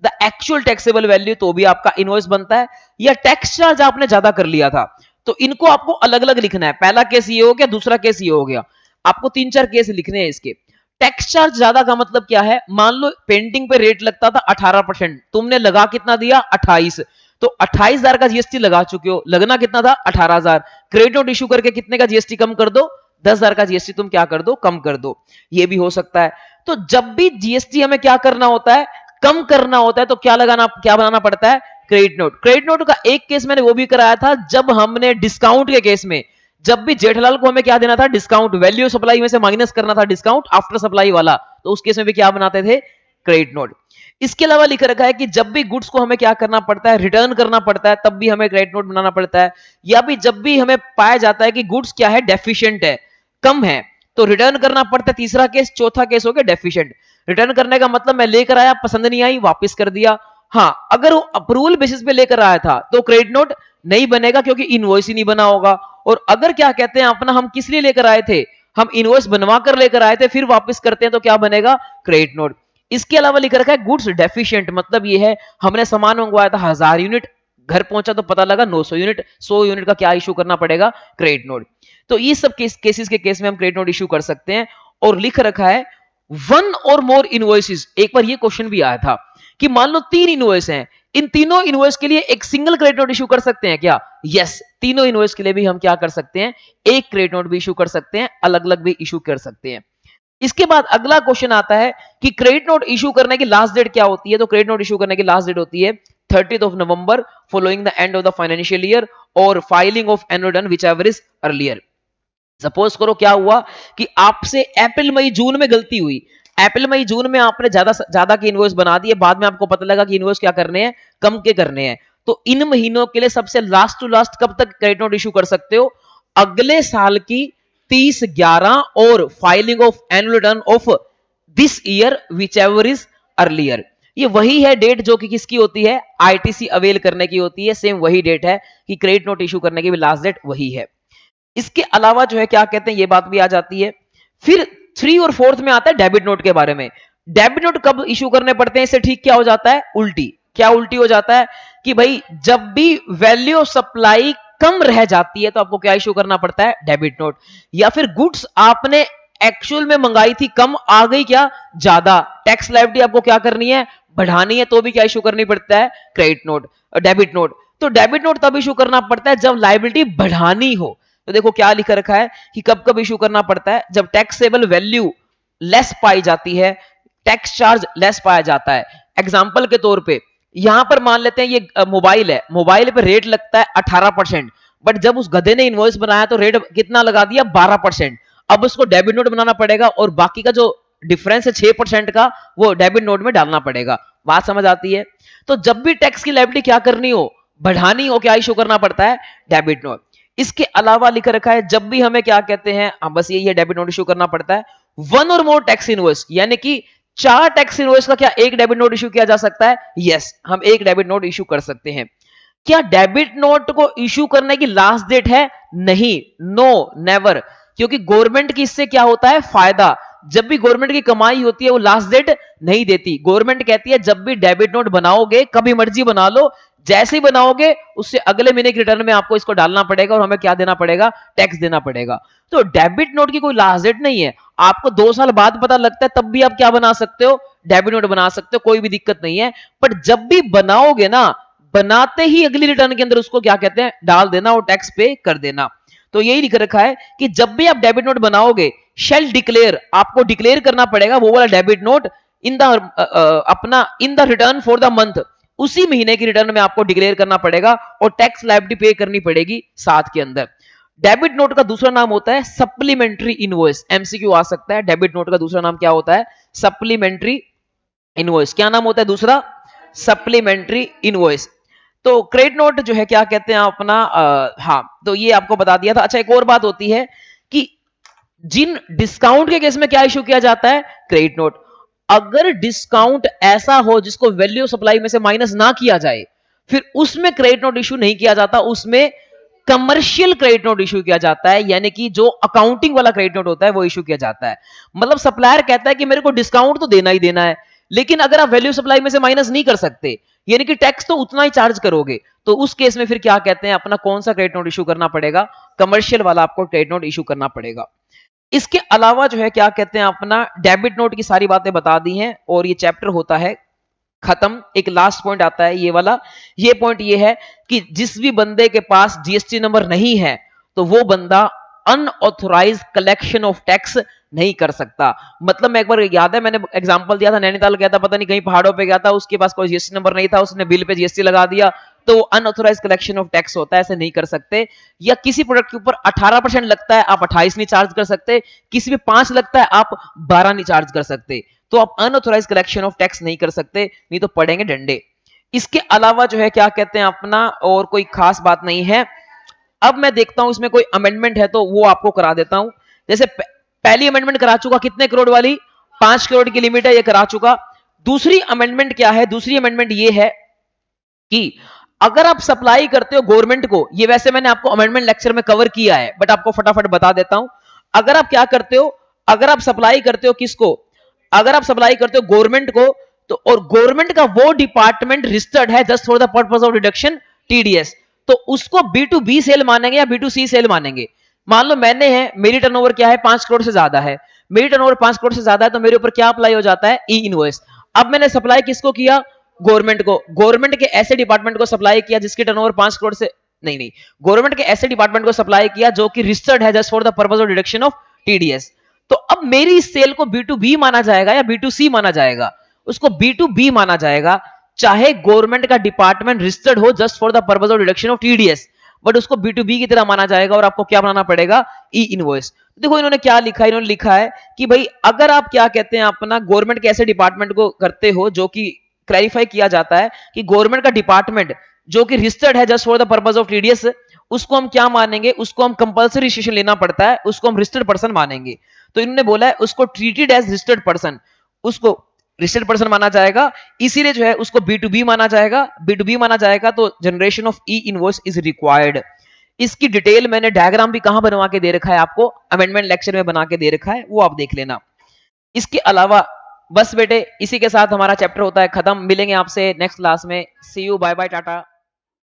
the actual taxable value, तो भी आपका इनवॉइस बनता है। या टैक्स चार्ज आपने ज्यादा कर लिया था, तो इनको आपको अलग अलग लिखना है। पहला केस ये हो गया, दूसरा केस ये हो गया, आपको 3-4 केस लिखने हैं इसके। टैक्स चार्ज ज्यादा का मतलब क्या है, मान लो पेंटिंग पे रेट लगता था 18%, तुमने लगा कितना दिया, 28, तो 28,000 का जीएसटी लगा चुके हो, लगना कितना था, 18,000। क्रेडिट नोट इशू करके कितने का जीएसटी कम कर दो, 10,000 का जीएसटी तुम क्या कर दो, कम कर दो। ये भी हो सकता है। तो जब भी जीएसटी हमें क्या करना होता है, कम करना होता है, तो क्या लगाना, क्या बनाना पड़ता है, क्रेडिट नोट। क्रेडिट नोट का एक केस मैंने वो भी कराया था, जब हमने डिस्काउंट के केस में, जब भी जेठलाल को हमें क्या देना था, डिस्काउंट, वैल्यू सप्लाई में से माइनस करना था डिस्काउंट आफ्टर सप्लाई वाला, तो उस केस में भी क्या बनाते थे, क्रेडिट नोट। इसके अलावा लिख रखा है कि जब भी गुड्स को हमें क्या करना पड़ता है, रिटर्न करना पड़ता है, तब भी हमें क्रेडिट नोट बनाना पड़ता है। या भी जब भी हमें पाया जाता है कि गुड्स क्या है, डेफिशिएंट है, कम है, तो रिटर्न करना पड़ता है। तीसरा केस, चौथा केस हो गया डेफिशिएंट। रिटर्न करने का मतलब मैं लेकर आया, पसंद नहीं आई, वापस कर दिया। हाँ, अगर वो अप्रूवल बेसिस पे लेकर आया था तो क्रेडिट नोट नहीं बनेगा, क्योंकि इनवॉइस ही नहीं बना होगा। और अगर क्या कहते हैं अपना, हम किस लिए लेकर आए थे, हम इनवॉइस बनवा कर लेकर आए थे, फिर वापस करते हैं, तो क्या बनेगा, क्रेडिट नोट। इसके अलावा लिख रखा है गुड्स डेफिशिएंट, मतलब ये है हमने सामान मंगवाया था 1000 यूनिट, घर पहुंचा तो पता लगा 900 यूनिट, 100 यूनिट का क्या इशू करना पड़ेगा, क्रेडिट नोट। तो ये सब केसेस के केस में हम क्रेडिट नोट इशू कर सकते हैं। और लिख रखा है वन और मोर इनवॉइसेस। एक बार ये क्वेश्चन भी आया था कि मान लो 3 इनवॉइस हैं, इन तीनों इनवॉइस के लिए एक सिंगल क्रेडिट नोट इशू कर सकते हैं क्या, यस, तीनों इनवॉइस के लिए भी हम क्या कर सकते हैं, एक क्रेडिट नोट भी इशू कर सकते हैं, अलग अलग भी इशू कर सकते हैं। इसके बाद अगला क्वेश्चन आता है कि क्रेडिट नोट इशू करने की लास्ट डेट क्या होती है। तो क्रेडिट नोट इशू करने की लास्ट डेट होती है 30th of November following the end of the financial year और filing of annual return whichever is earlier. Suppose करो क्या हुआ कि आपसे अप्रैल मई जून में गलती हुई, अप्रैल मई जून में आपने ज्यादा के इनवॉइस बना दिए, बाद में आपको पता लगा कि इनवॉइस क्या करने हैं, कम के करने हैं। तो इन महीनों के लिए सबसे लास्ट टू लास्ट कब तक क्रेडिट नोट इशू कर सकते हो, अगले साल की 30/11 और filing of annual return of this year which ever is earlier. ये वही है डेट जो कि किसकी होती है, आईटीसी अवेल करने की होती है। सेम वही डेट है कि क्रेडिट नोट इशू करने की भी लास्ट डेट वही है। इसके अलावा जो है क्या कहते हैं, ये बात भी आ जाती है। फिर 3 और 4th में आता है डेबिट नोट के बारे में। डेबिट नोट कब इशू करने पड़ते हैं, इससे ठीक क्या हो जाता है, उल्टी। क्या उल्टी हो जाता है कि भाई जब भी वैल्यू ऑफ सप्लाई कम रह जाती है तो आपको क्या इशू करना पड़ता है, डेबिट नोट। या फिर गुड्स आपने एक्चुअल में मंगाई थी, कम आ गई क्या, ज्यादा, टैक्स लायबिलिटी आपको क्या करनी है, बढ़ानी है, तो भी क्या इशू करनी पड़ता है, क्रेडिट नोट, डेबिट नोट। तो डेबिट नोट तब इशू करना पड़ता है जब लायबिलिटी बढ़ानी हो। तो देखो क्या लिखा रखा है कि कब कब इशू करना पड़ता है, जब टैक्सेबल वैल्यू लेस पाई जाती है, टैक्स चार्ज लेस पाया जाता है। एग्जांपल के तौर पे यहां पर मान लेते हैं ये मोबाइल है, मोबाइल पे रेट लगता है 18%, बट जब उस गधे ने इनवॉइस बनाया तो रेट कितना लगा दिया, 12%। अब उसको डेबिट नोट बनाना पड़ेगा और बाकी का जो डिफरेंस है 6% का, वो डेबिट नोट में डालना पड़ेगा। बात समझ आती है। तो जब भी टैक्स की लायबिलिटी क्या करनी हो, बढ़ानी हो, क्या इशू करना पड़ता है, डेबिट नोट। इसके अलावा लिखा रखा है जब भी हमें क्या कहते हैं, बस यही है, डेबिट नोट इशू करना पड़ता है। वन और मोर टैक्स इनवॉइस, यानी कि 4 टैक्स इनवॉइस का क्या एक डेबिट नोट इशू किया जा सकता है, यस, हम एक डेबिट नोट इशू कर सकते हैं। क्या डेबिट नोट को इशू करने की लास्ट डेट है, नहीं, नो, नेवर। क्योंकि गवर्नमेंट की इससे क्या होता है, फायदा। जब भी गवर्नमेंट की कमाई होती है वो लास्ट डेट नहीं देती। गवर्नमेंट कहती है जब भी डेबिट नोट बनाओगे, कभी मर्जी बना लो, जैसे ही बनाओगे उससे अगले महीने के रिटर्न में आपको इसको डालना पड़ेगा और हमें क्या देना पड़ेगा, टैक्स देना पड़ेगा। तो डेबिट नोट की कोई लास्ट डेट नहीं है। आपको 2 साल बाद पता लगता है तब भी आप क्या बना सकते हो, डेबिट नोट बना सकते हो, कोई भी दिक्कत नहीं है। पर जब भी बनाओगे ना, बनाते ही अगली रिटर्न के अंदर उसको क्या कहते हैं, डाल देना और टैक्स पे कर देना। तो यही लिख रखा है कि जब भी आप डेबिट नोट बनाओगे, शेल डिक्लेयर, आपको डिक्लेयर करना पड़ेगा वो वाला डेबिट नोट इन द अपना in the return for the month, उसी महीने की रिटर्न में आपको डिक्लेयर करना पड़ेगा और टैक्स लायबिलिटी पे करनी पड़ेगी साथ के अंदर। डेबिट नोट का दूसरा नाम होता है सप्लीमेंट्री इनवॉइस। एमसीक्यू आ सकता है, डेबिट नोट का दूसरा नाम क्या होता है, सप्लीमेंट्री इनवॉइस। क्या नाम होता है दूसरा, सप्लीमेंट्री इनवॉइस। तो क्रेडिट नोट जो है क्या कहते हैं अपना, हाँ, तो ये आपको बता दिया था। अच्छा, एक और बात होती है कि जिन डिस्काउंट के केस में क्या इशू किया जाता है, क्रेडिट नोट। अगर डिस्काउंट ऐसा हो जिसको वैल्यू सप्लाई में से माइनस ना किया जाए, फिर उसमें क्रेडिट नोट इशू नहीं किया जाता, उसमें कमर्शियल क्रेडिट नोट इशू किया जाता है, यानी कि जो अकाउंटिंग वाला क्रेडिट नोट होता है वो इशू किया जाता है। मतलब सप्लायर कहता है कि मेरे को डिस्काउंट तो देना ही देना है, लेकिन अगर आप वैल्यू सप्लाई में से माइनस नहीं कर सकते, यानी कि टैक्स तो उतना ही चार्ज करोगे, तो उस केस में फिर क्या कहते हैं, अपना कौन सा क्रेडिट नोट इशू करना पड़ेगा, कमर्शियल वाला आपको क्रेडिट नोट इशू करना पड़ेगा। इसके अलावा जो है क्या कहते हैं, अपना डेबिट नोट की सारी बातें बता दी हैं और ये चैप्टर होता है खत्म। एक लास्ट पॉइंट आता है ये वाला, ये पॉइंट ये है कि जिस भी बंदे के पास जीएसटी नंबर नहीं है तो वो बंदा अनऑथोराइज कलेक्शन ऑफ टैक्स नहीं कर सकता। मतलब मैं एक बार, याद है मैंने एग्जांपल दिया था, नैनीताल गया था, पता नहीं कहीं पहाड़ों पे गया था, उसके पास कोई जीएसटी नंबर नहीं था, उसने बिल पे जीएसटी लगा दिया, तो अनऑथोराइज कलेक्शन ऑफ टैक्स होता है, ऐसे नहीं कर सकते। या किसी प्रोडक्ट के ऊपर 18% लगता है, आप 28 नहीं चार्ज कर सकते, किसी में 5 लगता है, आप 12 नहीं चार्ज कर सकते, तो आप अनऑथोराइज कलेक्शन ऑफ टैक्स नहीं कर सकते, नहीं तो पड़ेंगे डंडे। इसके अलावा जो है क्या कहते हैं अपना, और कोई खास बात नहीं है। अब मैं देखता हूं इसमें कोई अमेंडमेंट है तो वो आपको करा देता हूं। जैसे पहली अमेंडमेंट करा चुका, कितने करोड़ वाली, 5 करोड़ की लिमिट है, ये करा चुका। दूसरी अमेंडमेंट क्या है, दूसरी अमेंडमेंट ये है कि अगर आप सप्लाई करते हो गवर्नमेंट को, ये वैसे मैंने आपको अमेंडमेंट लेक्चर में कवर किया है, बट आपको फटाफट बता देता हूं। अगर आप क्या करते हो, अगर आप सप्लाई करते हो किसको, अगर आप सप्लाई करते हो गवर्नमेंट को, तो और गवर्नमेंट का वो डिपार्टमेंट रजिस्टर्ड है just for the purpose of deduction TDS, तो उसको बी टू बी सेल मानेंगे या बी टू सी सेल मानेंगे। मान लो मैंने है, मेरी टर्नओवर क्या है, 5 करोड़ से ज्यादा है, मेरी टर्नओवर 5 करोड़ से ज्यादा है, तो मेरे ऊपर क्या अप्लाई हो जाता है, ई इनवॉइस। अब मैंने सप्लाई किसको किया, गवर्नमेंट को, गवर्नमेंट के ऐसे डिपार्टमेंट को सप्लाई किया जिसकी टर्नओवर 5 करोड़ से नहीं नहीं, गवर्नमेंट के ऐसे डिपार्टमेंट को सप्लाई किया जो कि रजिस्टर्ड है just for the purpose of deduction of TDS. तो अब मेरी इस सेल को बी टू बी माना जाएगा या बी टू सी माना जाएगा, उसको बी टू बी माना जाएगा, चाहे गवर्नमेंट का डिपार्टमेंट रजिस्टर्ड हो just for the purpose of deduction of TDS, but उसको बी टू बी की तरह माना जाएगा और आपको क्या बनाना पड़ेगा, ई इनवॉइस। देखो इन्होंने क्या लिखा है, इन्होंने लिखा है कि भाई अगर आप क्या कहते हैं अपना गवर्नमेंट के ऐसे डिपार्टमेंट को करते हो, जो कि क्लैरिफाई किया जाता है कि गवर्नमेंट का डिपार्टमेंट जो कि रजिस्टर्ड है just for the purpose of TDS, उसको हम क्या मानेंगे, उसको हम कंपलसरी रजिस्ट्रेशन लेना पड़ता है, उसको हम रजिस्टर्ड पर्सन मानेंगे। तो इन्होंने बोला है उसको ट्रीटेड एज रजिस्टर्ड पर्सन, उसको रजिस्टर्ड पर्सन माना जाएगा, इसीलिए जो है उसको बी टू बी माना जाएगा। बी टू बी माना जाएगा तो generation of E invoice is required. इसकी डिटेल मैंने डायग्राम भी कहां बनवा के दे रखा है आपको, अमेंडमेंट लेक्चर में बना के दे रखा है, वो आप देख लेना। इसके अलावा बस बेटे इसी के साथ हमारा चैप्टर होता है खत्म। मिलेंगे आपसे नेक्स्ट क्लास में। सी यू, बाय बाय, टाटा।